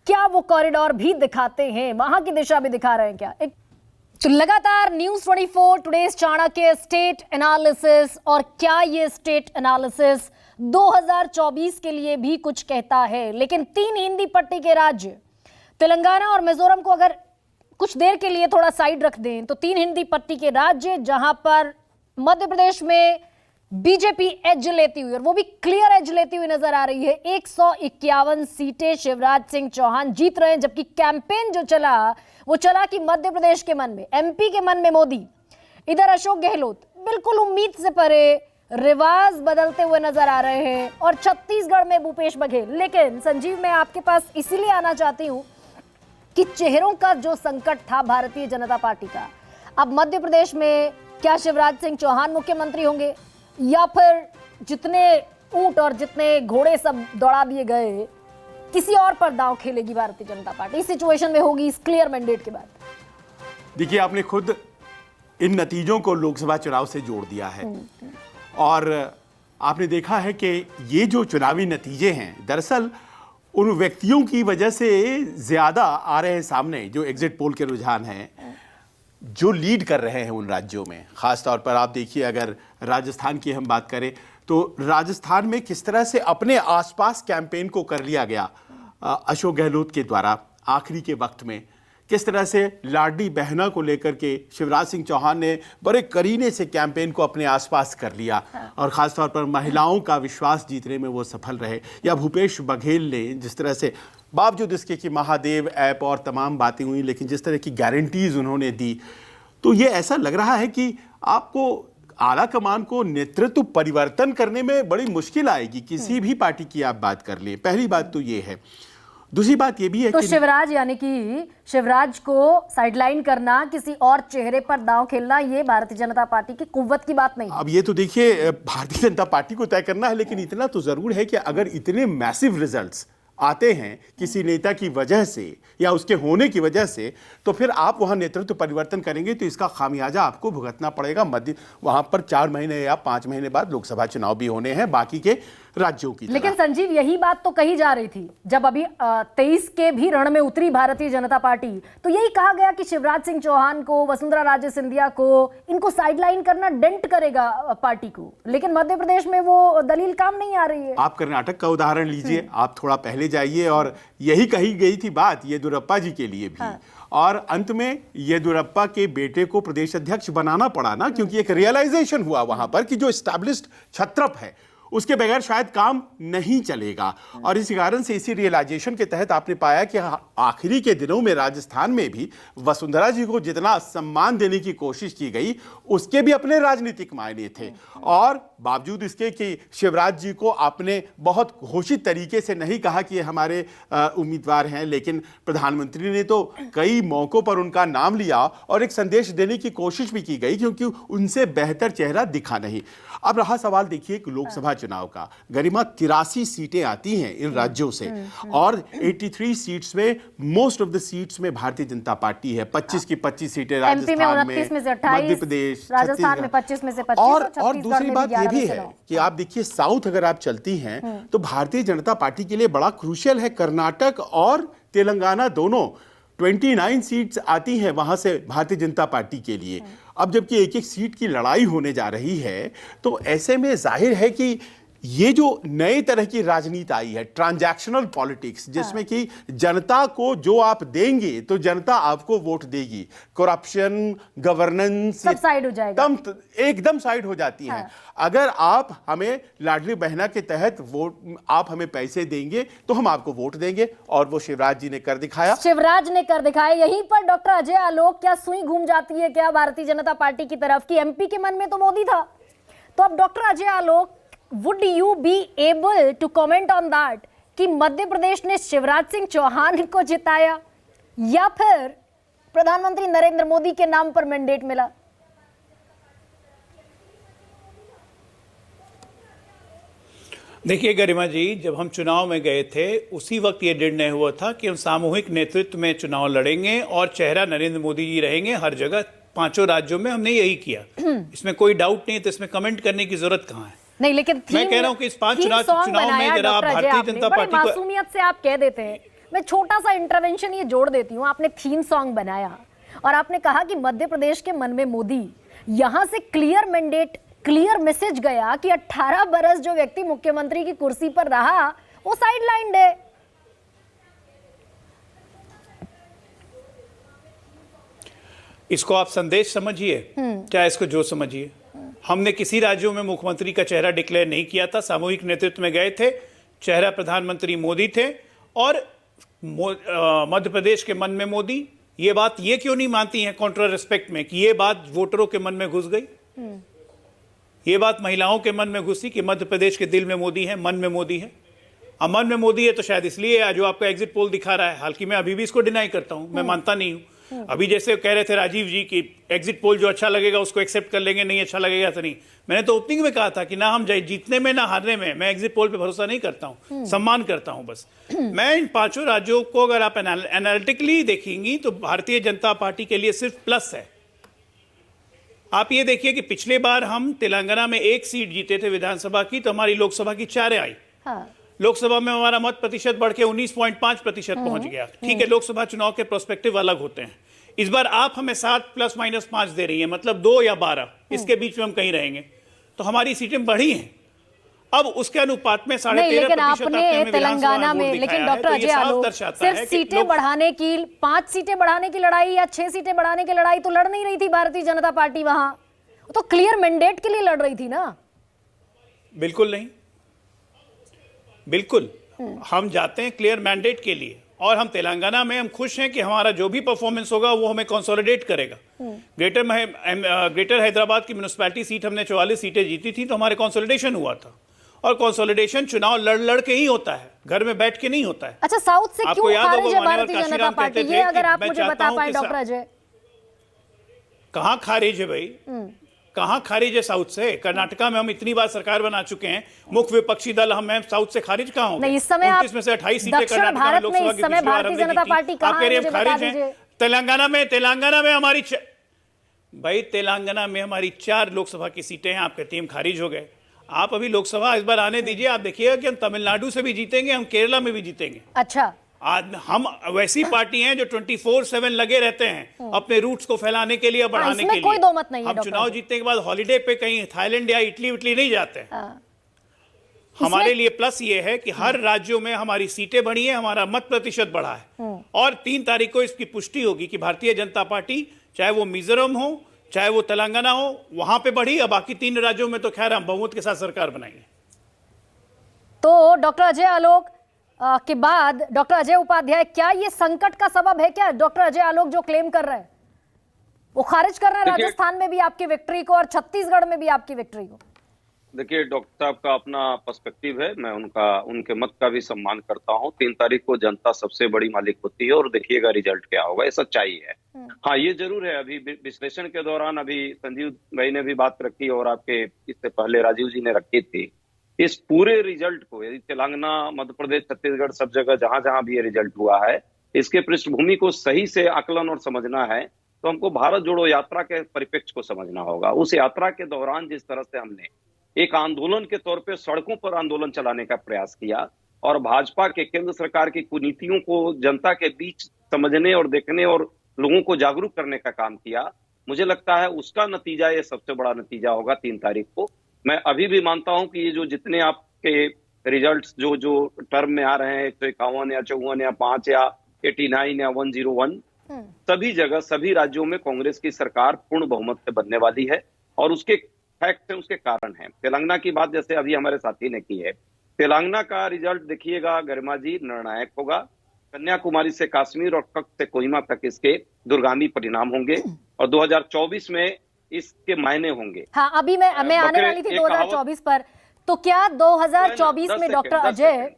क्या वो कॉरिडोर भी दिखाते हैं, वहां की दिशा भी दिखा रहे हैं क्या? तो लगातार news 24 today's Chanakya state analysis, और क्या ये स्टेट एनालिसिस 2024 के लिए भी कुछ कहता है? लेकिन 3 हिंदी पट्टी के राज्य तेलंगाना और मिजोरम को अगर कुछ देर के लिए थोड़ा साइड रख दें, तो 3 हिंदी पट्टी के राज्य जहां पर मध्य प्रदेश में बीजेपी एज लेती हुई, और वो भी क्लियर एज लेती हुई नजर आ रही है। 151 सीटें शिवराज सिंह चौहान जीत रहे हैं, जबकि कैंपेन जो चला वो चला कि मध्य प्रदेश के मन में, एमपी के मन में मोदी, इधर अशोक गहलोत बिल्कुल उम्मीद से परे रिवाज बदलते हुए नजर आ रहे हैं, और छत्तीसगढ़ में भूपेश बघेल। लेकिन संजीव, मैं आपके पास इसीलिए आना चाहती हूं कि चेहरों का जो संकट था भारतीय जनता पार्टी का, अब मध्य प्रदेश में क्या शिवराज सिंह चौहान मुख्यमंत्री होंगे, या फिर जितने ऊंट और जितने घोड़े सब दौड़ा दिए गए, किसी और पर दांव खेलेगी भारतीय जनता पार्टी? इस सिचुएशन में होगी इस क्लियर मैंडेट के बाद। देखिए, आपने खुद इन नतीजों को लोकसभा चुनाव से जोड़ दिया है, और आपने देखा है कि ये जो चुनावी नतीजे हैं दरअसल उन व्यक्तियों की वजह से ज्यादा आ रहे हैं सामने, जो एग्जिट पोल के रुझान हैं, जो लीड कर रहे हैं उन राज्यों में। खासतौर पर आप देखिए, अगर राजस्थान की हम बात करें तो राजस्थान में किस तरह से अपने आसपास कैंपेन को कर लिया गया अशोक गहलोत के द्वारा। आखिरी के वक्त में किस तरह से लाडली बहना को लेकर के शिवराज सिंह चौहान ने बड़े करीने से कैंपेन को अपने आसपास कर लिया, और ख़ासतौर पर महिलाओं का विश्वास जीतने में वो सफल रहे। या भूपेश बघेल ने जिस तरह से, बावजूद इसके कि महादेव ऐप और तमाम बातें हुई, लेकिन जिस तरह की गारंटीज़ उन्होंने दी, तो ये ऐसा लग रहा है कि आपको आला कमान को नेतृत्व परिवर्तन करने में बड़ी मुश्किल आएगी, किसी भी पार्टी की आप बात कर लें। पहली बात तो ये है। दूसरी बात ये भी है तो कि शिवराज, यानी कि शिवराज को साइडलाइन करना, किसी और चेहरे पर दांव खेलना, ये भारतीय जनता पार्टी की कुव्वत की बात नहीं। अब ये तो देखिए, भारतीय जनता पार्टी को तय करना है, लेकिन इतना तो जरूर है कि अगर इतने मैसिव रिजल्ट्स आते हैं किसी नेता की वजह से या उसके होने की वजह से, तो फिर आप वहां नेतृत्व परिवर्तन करेंगे तो इसका खामियाजा आपको भुगतना पड़ेगा। वहां पर 4 महीने या 5 महीने बाद लोकसभा चुनाव भी होने हैं, बाकी के राज्यों की तरह। लेकिन संजीव, यही बात तो कही जा रही थी जब अभी 23 के भी रण में उतरी भारतीय जनता पार्टी, तो यही कहा गया कि शिवराज सिंह चौहान को, वसुंधरा राजे सिंधिया को, इनको साइडलाइन करना डेंट करेगा पार्टी को। लेकिन मध्य प्रदेश में वो दलील काम नहीं आ रही है। आप कर्नाटक का उदाहरण लीजिए, आप थोड़ा पहले जाइए, और यही कही गई थी बात येदियुरप्पा जी के लिए भी। और अंत में येदियुरप्पा के बेटे को प्रदेश अध्यक्ष बनाना पड़ा ना, क्योंकि एक रियलाइजेशन हुआ वहां पर कि जो एस्टैब्लिश्ड छत्रप है उसके बगैर शायद काम नहीं चलेगा। और इसी कारण से, इसी रियलाइजेशन के तहत आपने पाया कि आखिरी के दिनों में राजस्थान में भी वसुंधरा जी को जितना सम्मान देने की कोशिश की गई, उसके भी अपने राजनीतिक मायने थे। और बावजूद इसके कि शिवराज जी को आपने बहुत घोषित तरीके से नहीं कहा कि ये हमारे उम्मीदवार हैं, लेकिन प्रधानमंत्री ने तो कई मौकों पर उनका नाम लिया और एक संदेश देने की कोशिश भी की गई, क्योंकि उनसे बेहतर चेहरा दिखा नहीं। अब रहा सवाल, देखिए, लोकसभा चुनाव का। गरिमा, 83 सीटें आती हैं इन राज्यों से, और 83 सीट्स में मोस्ट ऑफ द सीट्स में भारतीय जनता पार्टी है। 25 की 25 सीटें राजस्थान में, 29 में से 28, मध्य प्रदेश, राजस्थान में 25 में से 25, और दूसरी बात यह भी है कि आप देखिए, साउथ अगर आप चलती हैं तो भारतीय जनता पार्टी के लिए बड़ा क्रूशियल है। कर्नाटक और तेलंगाना दोनों 29 सीट्स आती हैं वहां से भारतीय जनता पार्टी के लिए। अब जबकि एक एक सीट की लड़ाई होने जा रही है, तो ऐसे में जाहिर है कि ये जो नए तरह की राजनीति आई है, ट्रांजैक्शनल पॉलिटिक्स, जिसमें कि जनता को जो आप देंगे तो जनता आपको वोट देगी, करप्शन, गवर्नेंस सब साइड हो जाएगा, एकदम साइड हो जाती है। अगर आप हमें लाडली बहना के तहत वोट, आप हमें पैसे देंगे तो हम आपको वोट देंगे, और वो शिवराज जी ने कर दिखाया। शिवराज ने कर दिखाया। यहीं पर डॉक्टर अजय आलोक, क्या सुई घूम जाती है क्या भारतीय जनता पार्टी की तरफ कि एमपी के मन में तो मोदी था? तो अब doctor Ajay Alok, would you be able to comment on that कि मध्य प्रदेश ने शिवराज सिंह चौहान को जिताया या फिर प्रधानमंत्री नरेंद्र मोदी के नाम पर मैंडेट मिला? देखिए गरिमा जी, जब हम चुनाव में गए थे उसी वक्त ये निर्णय हुआ था कि हम सामूहिक नेतृत्व में चुनाव लड़ेंगे और चेहरा नरेंद्र मोदी जी रहेंगे हर जगह, 5 राज्यों में। हमने यही किया, इसमें कोई डाउट नहीं, तो इसमें कमेंट करने की जरूरत कहां है? नहीं, लेकिन मैं कह रहा हूं कि इस 5 चुनाव में जरा आप भारतीय जनता पार्टी को, मासूमियत से आप कह देते हैं। मैं छोटा सा इंटरवेंशन ये जोड़ देती हूँ। आपने थीम सॉन्ग बनाया और आपने कहा कि मध्य प्रदेश के मन में मोदी, यहां से क्लियर मैंडेट, क्लियर मैसेज गया कि 18 बरस जो व्यक्ति मुख्यमंत्री की कुर्सी पर रहा वो साइडलाइंड है। इसको आप संदेश समझिए, चाहे इसको जो समझिए। हमने किसी राज्यों में मुख्यमंत्री का चेहरा डिक्लेयर नहीं किया था, सामूहिक नेतृत्व में गए थे, चेहरा प्रधानमंत्री मोदी थे, और मध्य प्रदेश के मन में मोदी। ये बात ये क्यों नहीं मानती हैं कॉन्ट्रा रिस्पेक्ट में कि ये बात वोटरों के मन में घुस गई? ये बात महिलाओं के मन में घुसी कि मध्य प्रदेश के दिल में मोदी है, मन में मोदी है। अब मन में मोदी है तो शायद इसलिए जो आपका एग्जिट पोल दिखा रहा है, हालांकि मैं अभी भी इसको डिनाई करता हूं, मैं मानता नहीं हूं। अभी जैसे कह रहे थे राजीव जी कि एग्जिट पोल जो अच्छा लगेगा उसको एक्सेप्ट कर लेंगे, नहीं अच्छा लगेगा तो नहीं। मैंने तो ओपनिंग में कहा था कि ना हम जीतने में ना हारने में मैं एग्जिट पोल पे भरोसा नहीं करता हूं, सम्मान करता हूं बस। मैं इन 5 राज्यों को अगर आप एनालिटिकली देखेंगी तो भारतीय जनता पार्टी के लिए सिर्फ प्लस है। आप ये देखिए कि पिछले बार हम तेलंगाना में 1 सीट जीते थे विधानसभा की, तो हमारी लोकसभा की 4 आई। लोकसभा में हमारा मत प्रतिशत बढ़ के 19.5% पहुंच गया। ठीक है, लोकसभा चुनाव के प्रोस्पेक्टिव अलग होते हैं। इस बार आप हमें 7 ± 5 दे रही हैं, मतलब 2 या 12, इसके बीच में हम कहीं रहेंगे, तो हमारी सीटें बढ़ी हैं। अब उसके अनुपात में 13.5%। लेकिन आपने तेलंगाना में, लेकिन डॉक्टर अजय आलोक, सिर्फ सीटें बढ़ाने की, 5 सीटें बढ़ाने की लड़ाई या 6 सीटें बढ़ाने की लड़ाई तो लड़ नहीं रही थी भारतीय जनता पार्टी, वहां तो क्लियर मैंडेट के लिए लड़ रही थी ना? बिल्कुल नहीं, बिल्कुल हम जाते हैं क्लियर मैंडेट के लिए, और हम तेलंगाना में हम खुश हैं कि हमारा जो भी परफॉर्मेंस होगा वो हमें कंसोलिडेट करेगा। ग्रेटर हैदराबाद की म्युनिसिपैलिटी सीट हमने 44 सीटें जीती थी, तो हमारे कंसोलिडेशन हुआ था, और कंसोलिडेशन चुनाव लड़ के ही होता है, घर में बैठ के नहीं होता है। अच्छा, साउथ से क्यों खारिज है भारतीय जनता पार्टी? ये अगर आप मुझे बता पाए डॉक्टर अजय। कहां खारिज है भाई, कहां खारिज है साउथ से? कर्नाटका में हम इतनी बार सरकार बना चुके हैं, मुख्य विपक्षी दल हम हैं, साउथ से खारिज कहां हो? इस समय 29 में से 28 सीटें कर्नाटका में लोकसभा की पिछली बार हमने जीती। आप कह रहे हैं खारिज हैं? तेलंगाना में हमारी भाई तेलंगाना में हमारी 4 लोकसभा की सीटें हैं, आप कहते हैं खारिज हो गए। आप अभी लोकसभा इस बार आने दीजिए, आप देखिएगा कि हम तमिलनाडु से भी जीतेंगे, हम केरला में भी जीतेंगे। अच्छा, आज हम वैसी पार्टी हैं जो 24/7 लगे रहते हैं अपने रूट्स को फैलाने के लिए, बढ़ाने के लिए। कोई दो मत नहीं है। हम चुनाव जीतने के बाद हॉलिडे पे कहीं थाईलैंड या इटली विटली नहीं जाते हैं। हमारे लिए प्लस ये है कि हर राज्यों में हमारी सीटें बढ़ी हैं, हमारा मत प्रतिशत बढ़ा है, और 3 तारीख को इसकी पुष्टि होगी कि भारतीय जनता पार्टी, चाहे वो मिजोरम हो चाहे वो तेलंगाना हो, वहां पे बढ़ी। अब बाकी 3 राज्यों में तो खैर हम बहुमत के साथ सरकार बनाएंगे। तो डॉक्टर अजय आलोक के बाद डॉक्टर अजय उपाध्याय, क्या ये संकट का सबब है? क्या डॉक्टर अजय आलोक जो क्लेम कर रहे हैं वो खारिज कर रहे हैं राजस्थान में भी आपकी विक्ट्री को और छत्तीसगढ़ में भी आपकी विक्ट्री को? देखिए, डॉक्टर साहब का अपना पर्सपेक्टिव है, मैं उनके मत का भी सम्मान करता हूं। 3 तारीख को जनता सबसे बड़ी मालिक होती है और देखिएगा रिजल्ट क्या होगा, ये सच्चाई है। हाँ, ये जरूर है, अभी विश्लेषण के दौरान अभी संजीव भाई ने भी बात रखी और आपके इससे पहले राजीव जी ने रखी थी। इस पूरे रिजल्ट को, यदि तेलंगाना, मध्य प्रदेश, छत्तीसगढ़, सब जगह जहां जहां भी ये रिजल्ट हुआ है, इसके पृष्ठभूमि को सही से आकलन और समझना है तो हमको भारत जोड़ो यात्रा के परिप्रेक्ष्य को समझना होगा। उस यात्रा के दौरान जिस तरह से हमने एक आंदोलन के तौर पे सड़कों पर आंदोलन चलाने का प्रयास किया और भाजपा के केंद्र सरकार की कुनीतियों को जनता के बीच समझने और देखने और लोगों को जागरूक करने का काम किया, मुझे लगता है उसका नतीजा, ये सबसे बड़ा नतीजा होगा 3 तारीख को। मैं अभी भी मानता हूं कि ये जो जितने आपके रिजल्ट्स जो टर्म में आ रहे हैं, 151 या 54 या 5 या 89 या 101, सभी जगह सभी राज्यों में कांग्रेस की सरकार पूर्ण बहुमत से बनने वाली है और उसके फैक्ट है, उसके कारण है। तेलंगाना की बात जैसे अभी हमारे साथी ने की है, तेलंगाना का रिजल्ट देखिएगा गरिमा जी, निर्णायक होगा। कन्याकुमारी से कश्मीर और कच्छ से कोहिमा तक इसके दूरगामी परिणाम होंगे और 2024 में इसके मायने होंगे। हाँ, अभी मैं आने वाली थी 2024 पर। तो क्या 2024 में डॉक्टर अजय,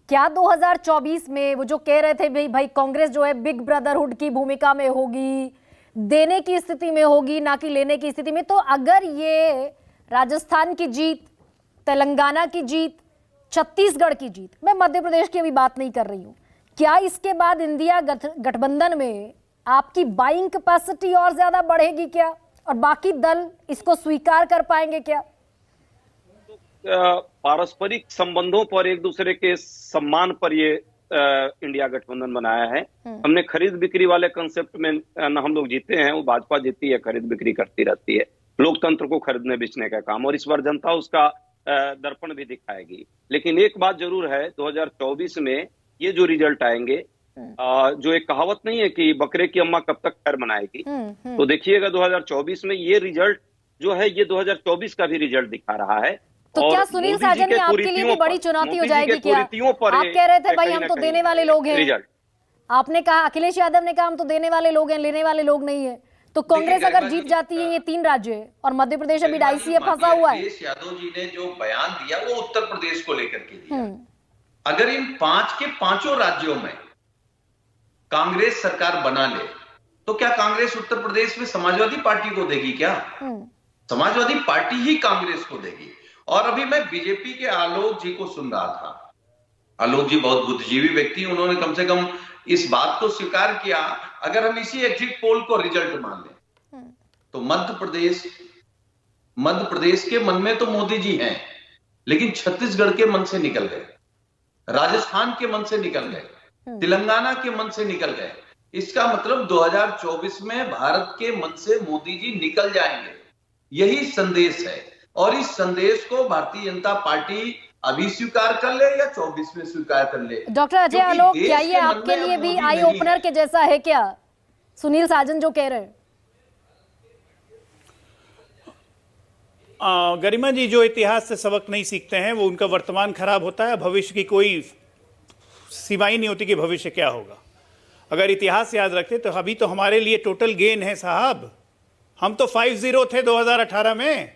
क्या 2024 में वो जो कह रहे थे भाई कांग्रेस जो है बिग ब्रदरहुड की भूमिका में होगी, देने की स्थिति में होगी ना कि लेने की स्थिति में, तो अगर ये राजस्थान की जीत, तेलंगाना की जीत, छत्तीसगढ़ की जीत, मैं मध्य प्रदेश की अभी बात नहीं कर रही हूं, क्या इसके बाद इंडिया गठबंधन में आपकी बाइंग कैपेसिटी और ज्यादा बढ़ेगी क्या, और बाकी दल इसको स्वीकार कर पाएंगे क्या? पारस्परिक संबंधों पर, एक दूसरे के सम्मान पर ये इंडिया गठबंधन बनाया है। हमने खरीद बिक्री वाले कंसेप्ट में न हम लोग जीते हैं, वो भाजपा जीती है, खरीद बिक्री करती रहती है, लोकतंत्र को खरीदने बेचने का काम, और इस बार जनता उसका दर्पण भी दिखाएगी। लेकिन एक बात जरूर है, 2024 में ये जो रिजल्ट आएंगे, जो एक कहावत नहीं है कि बकरे की अम्मा कब तक खैर मनाएगी, तो देखिएगा 2024 में ये रिजल्ट जो है, ये 2024 का भी रिजल्ट दिखा रहा है। तो क्या सुनील साजन ने आपके लिए भी बड़ी चुनौती हो जाएगी क्या? आप कह रहे थे भाई हम तो देने वाले लोग हैं, आपने कहा, अखिलेश यादव ने कहा हम तो देने वाले लोग हैं, लेने वाले लोग नहीं है। तो कांग्रेस अगर जीत जाती है ये 3 राज्य और मध्य प्रदेश अभी डाइसी फंसा हुआ है। अखिलेश यादव जी ने जो बयान दिया वो उत्तर प्रदेश को लेकर के दिया। अगर इन 5 के 5 राज्यों में कांग्रेस सरकार बना ले तो क्या कांग्रेस उत्तर प्रदेश में समाजवादी पार्टी को देगी क्या? समाजवादी पार्टी ही कांग्रेस को देगी। और अभी मैं बीजेपी के आलोक जी को सुन रहा था। आलोक जी बहुत बुद्धिजीवी व्यक्ति, उन्होंने कम से कम इस बात को स्वीकार किया, अगर हम इसी एग्जिट पोल को रिजल्ट मान लें तो मध्य प्रदेश के मन में तो मोदी जी हैं, लेकिन छत्तीसगढ़ के मन से निकल गए, राजस्थान के मन से निकल गए, तेलंगाना के मन से निकल गए। इसका मतलब 2024 में भारत के मन से मोदी जी निकल जाएंगे, यही संदेश है। और इस संदेश को भारतीय जनता पार्टी अभी स्वीकार कर ले या 24 में स्वीकार कर ले। डॉक्टर अजय आलोक, क्या ये आपके लिए भी आई ओपनर के जैसा है क्या, सुनील साजन जो कह रहे हैं? गरिमा जी, जो इतिहास से सबक नहीं सीखते हैं वो उनका वर्तमान खराब होता है, भविष्य की कोई सीमाएं नहीं होती कि भविष्य क्या होगा। अगर इतिहास याद रखते तो अभी तो हमारे लिए टोटल गेन है साहब। हम तो 5-0 थे 2018 में,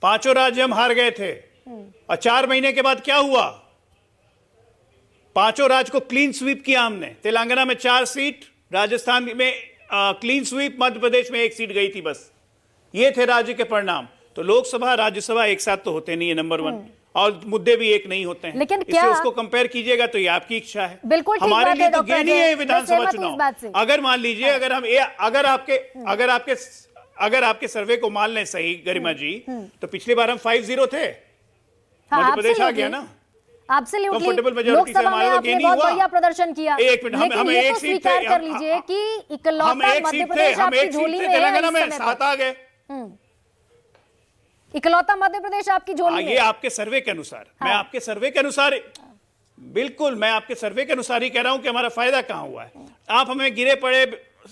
5 राज्य हम हार गए थे और 4 महीने के बाद क्या हुआ, 5 राज्य को क्लीन स्वीप किया हमने। तेलंगाना में 4 सीट, राजस्थान में क्लीन स्वीप, मध्य प्रदेश में 1 सीट गई थी बस। ये थे राज्य के परिणाम। तो लोकसभा राज्यसभा एक साथ तो होते नहीं है, नंबर 1, और मुद्दे भी एक नहीं होते हैं। लेकिन क्या उसको कंपेयर कीजिएगा तो ये आपकी इच्छा है। बिल्कुल हमारे लिए तो गेन ही है विधानसभा चुनाव। अगर मान लीजिए, अगर आपके सर्वे को मान लें सही गरिमा जी, तो पिछली बार हम 5-0 थे, मध्य प्रदेश आ गया ना, Absolutely. कंफर्टेबल मेजॉरिटी से हमारा तो गेन ही बहुत हुआ। बढ़िया प्रदर्शन किया। एक मिनट, लेकिन हमें ये एक तो सीट स्वीकार थे, कर लीजिए कि इकलौता मध्य प्रदेश आपकी झोली में है तेलंगाना इस में, समय 7 आ गए। इकलौता मध्य प्रदेश आपकी झोली में। ये आपके सर्वे के अनुसार, मैं आपके सर्वे के अनुसार, बिल्कुल मैं आपके सर्वे के अनुसार ही कह रहा हूं कि हमारा फायदा कहां हुआ है। आप हमें गिरे पड़े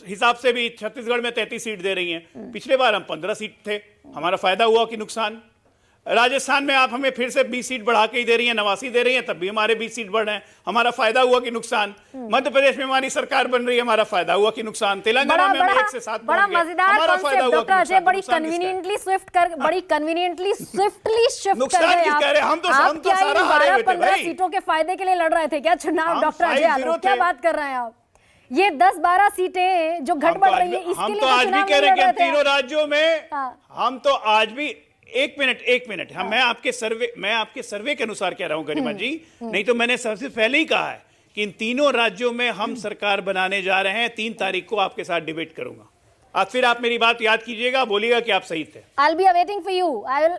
हिसाब से भी छत्तीसगढ़ में 33 सीट दे रही हैं, पिछले बार हम 15 सीट थे, हमारा फायदा हुआ कि नुकसान? राजस्थान में आप हमें फिर से 20 सीट बढ़ा के ही दे रही हैं, 89 दे रही हैं, तब भी हमारे 20 सीट बढ़ रहे हैं, हमारा फायदा हुआ कि नुकसान? मध्य प्रदेश में हमारी सरकार बन रही है, हमारा फायदा हुआ कि नुकसान? तेलंगाना में हम 1 से 7 बड़ा मजेदार कॉन्सेप्ट डॉक्टर अजय, बड़ी कन्वीनियंटली स्विफ्टली शिफ्ट कर गए आप। हम तो सारा हारे हुए थे भाई। सीटों के फायदे के लिए लड़ रहे थे क्या चुनाव? डॉक्टर अजय यादव, क्या बात कर रहे हैं आप? ये 10-12 सीटें जो घटबढ़ रही है, इसके लिए तो आज भी कह रहे हैं कि हम तीनों राज्यों में, हाँ। हम तो आज भी, एक मिनट, मैं आपके सर्वे के अनुसार कह रहा हूं गरिमा जी, नहीं तो मैंने सबसे पहले ही कहा है कि इन तीनों राज्यों में हम सरकार बनाने जा रहे हैं। 3 तारीख को आपके साथ डिबेट करूंगा, आज फिर आप मेरी बात याद कीजिएगा, बोलिएगा कि आप सही थे। I'll be awaiting for you.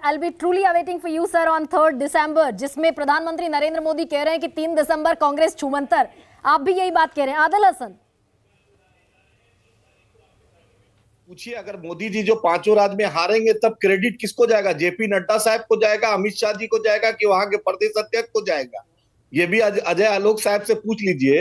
I'll be truly awaiting for you, sir, on 3rd December, जिसमें प्रधानमंत्री नरेंद्र मोदी कह रहे हैं कि 3 दिसंबर कांग्रेस छूमंतर। आप भी यही बात कह रहे हैं। आदिल हसन, पूछिए, अगर मोदी जी जो 5 राज्य में हारेंगे तब क्रेडिट किसको जाएगा? जेपी नड्डा साहब को जाएगा, अमित शाह जी को जाएगा, कि वहां के प्रदेश अध्यक्ष को जाएगा? ये भी अजय आलोक साहब से पूछ लीजिए।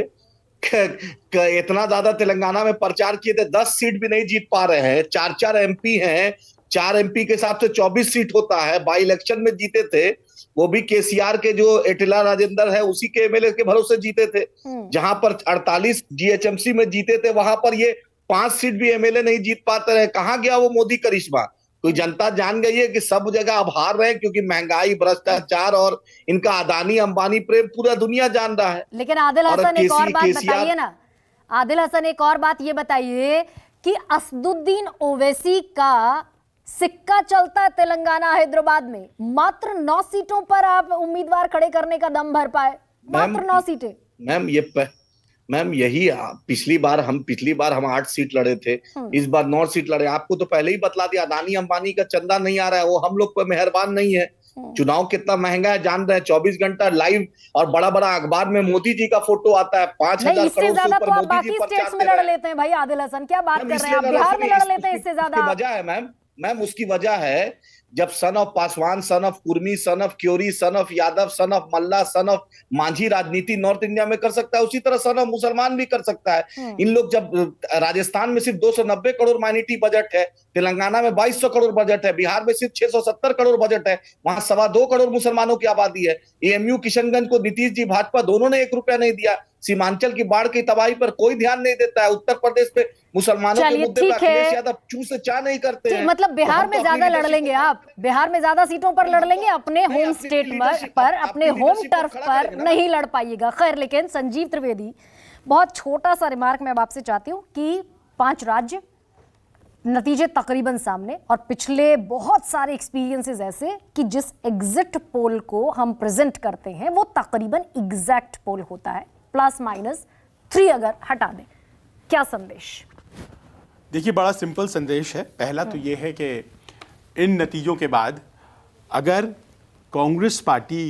इतना ज्यादा तेलंगाना में प्रचार किए थे, 10 सीट भी नहीं जीत पा रहे हैं। 4 एमपी हैं, 4 एमपी के हिसाब से 24 सीट होता है। बाई इलेक्शन में जीते थे, वो भी केसीआर के जो एटिला राजेंद्र है उसी के एमएलए के भरोसे जीते थे। जहां पर 48 जीएचएमसी में जीते थे, वहां पर ये 5 सीट भी एमएलए नहीं जीत पाते रहे। कहां गया वो मोदी करिश्मा? कोई जनता जान गई है कि सब जगह अब हार रहे हैं, क्योंकि महंगाई, भ्रष्टाचार और इनका अदानी अंबानी प्रेम पूरा दुनिया जान रहा है। लेकिन आदिल हसन एक और बात बताइए ना, आदिल हसन एक और बात ये बताइए कि असदुद्दीन ओवैसी का सिक्का चलता है तेलंगाना हैदराबाद में, मात्र 9 सीटों पर आप उम्मीदवार खड़े करने का दम भर पाए, मात्र 9 सीटें। मैम यही पिछली बार हम 8 सीट लड़े थे, इस बार 9 सीट लड़े। आपको तो पहले ही बतला दिया, अदानी अंबानी का चंदा नहीं आ रहा है, वो हम लोग पर मेहरबान नहीं है। चुनाव कितना महंगा है जान रहे हैं, 24 घंटा लाइव और बड़ा बड़ा अखबार में मोदी जी का फोटो आता है। 5,000 करोड़ से ऊपर मोदी जी स्टेट्स में लड़ लेते हैं भाई। आदिल हसन, क्या बात कर रहे हैं आप? बिहार में लड़ लेते हैं इससे ज्यादा। वजह है मैम, उसकी वजह है, जब son of Paswan, son of Kurmi, son of query, son of Yadav, son of Malla, son of Manjhi राजनीति नॉर्थ इंडिया में कर सकता है, उसी तरह सन ऑफ मुसलमान भी कर सकता है। इन लोग, जब राजस्थान में सिर्फ 290 करोड़ माइनॉरिटी बजट है, तेलंगाना में 2200 करोड़ बजट है, बिहार में सिर्फ 670 करोड़ बजट है, वहां 2.25 करोड़ मुसलमानों की आबादी है। एएमयू किशनगंज को नीतीश जी, भाजपा दोनों ने 1 रुपया नहीं दिया। सीमांचल की बाढ़ की तबाही पर कोई ध्यान नहीं देता है। उत्तर प्रदेश पे मुसलमानों के मुद्दे पर अखिलेश यादव चू से चा नहीं करते हैं। मतलब बिहार में ज्यादा लड़ लेंगे आप, बिहार में ज्यादा सीटों पर लड़ लेंगे, अपने होम स्टेट पर, अपने होम टर्फ पर नहीं लड़ पाइएगा। खैर, लेकिन संजीव त्रिवेदी, बहुत छोटा सा रिमार्क मैं अब आपसे चाहती हूँ कि 5 राज्य, नतीजे तकरीबन सामने, और पिछले बहुत सारे एक्सपीरियंसेस ऐसे कि जिस एग्जिट पोल को हम प्रेजेंट करते हैं वो तकरीबन एग्जैक्ट पोल होता है, +-3 अगर हटा दें। क्या संदेश? देखिए, बड़ा सिंपल संदेश है। पहला तो ये है कि इन नतीजों के बाद अगर कांग्रेस पार्टी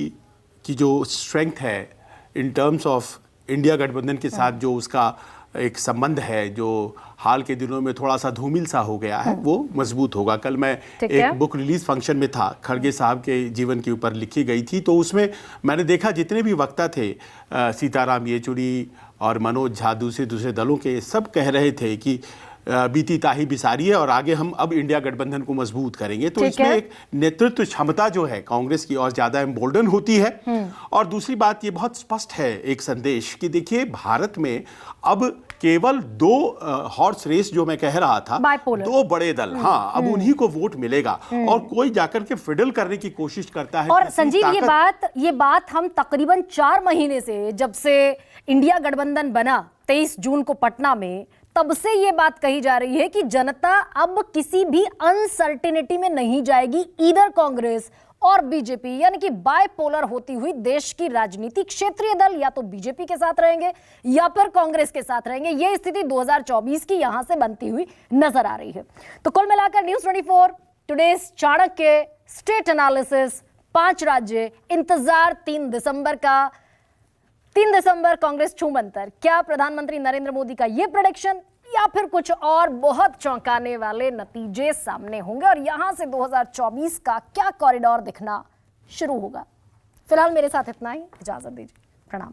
की जो स्ट्रेंथ है इन टर्म्स ऑफ इंडिया गठबंधन के साथ, जो उसका एक संबंध है, जो हाल के दिनों में थोड़ा सा धूमिल सा हो गया है, वो मजबूत होगा। कल मैं एक बुक रिलीज फंक्शन में था, खड़गे साहब के जीवन के ऊपर लिखी गई थी, तो उसमें मैंने देखा जितने भी वक्ता थे, सीताराम येचुरी और मनोज झा, दूसरे दलों के, सब कह रहे थे कि बीती ताही बिसारी है और आगे हम अब इंडिया गठबंधन को मजबूत करेंगे। तो इसमें एक नेतृत्व क्षमता जो है कांग्रेस की और ज्यादा एम्बोल्डन होती है। और दूसरी बात ये बहुत स्पष्ट है, एक संदेश कि देखिए, भारत में अब केवल 2 हॉर्स रेस जो मैं कह रहा था, 2 बड़े दल, हाँ, अब उन्हीं को वोट मिलेगा और कोई जाकर के फिडल करने की कोशिश करता है। और संजीव, ये बात हम तकरीबन 4 महीने से, जब से इंडिया गठबंधन बना 23 जून को पटना में, तब से ये बात कही जा रही है कि जनता अब किसी भी अनसर्टेनिटी में नहीं जाएगी। इधर कांग्रेस और बीजेपी, यानी कि बायपोलर होती हुई देश की राजनीति, क्षेत्रीय दल या तो बीजेपी के साथ रहेंगे या फिर कांग्रेस के साथ रहेंगे। यह स्थिति 2024 की यहां से बनती हुई नजर आ रही है। तो कुल मिलाकर news 24 today's Chanakya state analysis 5 राज्य, इंतजार 3 दिसंबर का। 3 दिसंबर कांग्रेस छूमंतर। क्या प्रधानमंत्री नरेंद्र मोदी का यह प्रेडिक्शन या फिर कुछ और बहुत चौंकाने वाले नतीजे सामने होंगे और यहां से 2024 का क्या कॉरिडोर दिखना शुरू होगा? फिलहाल मेरे साथ इतना ही, इजाजत दीजिए, प्रणाम।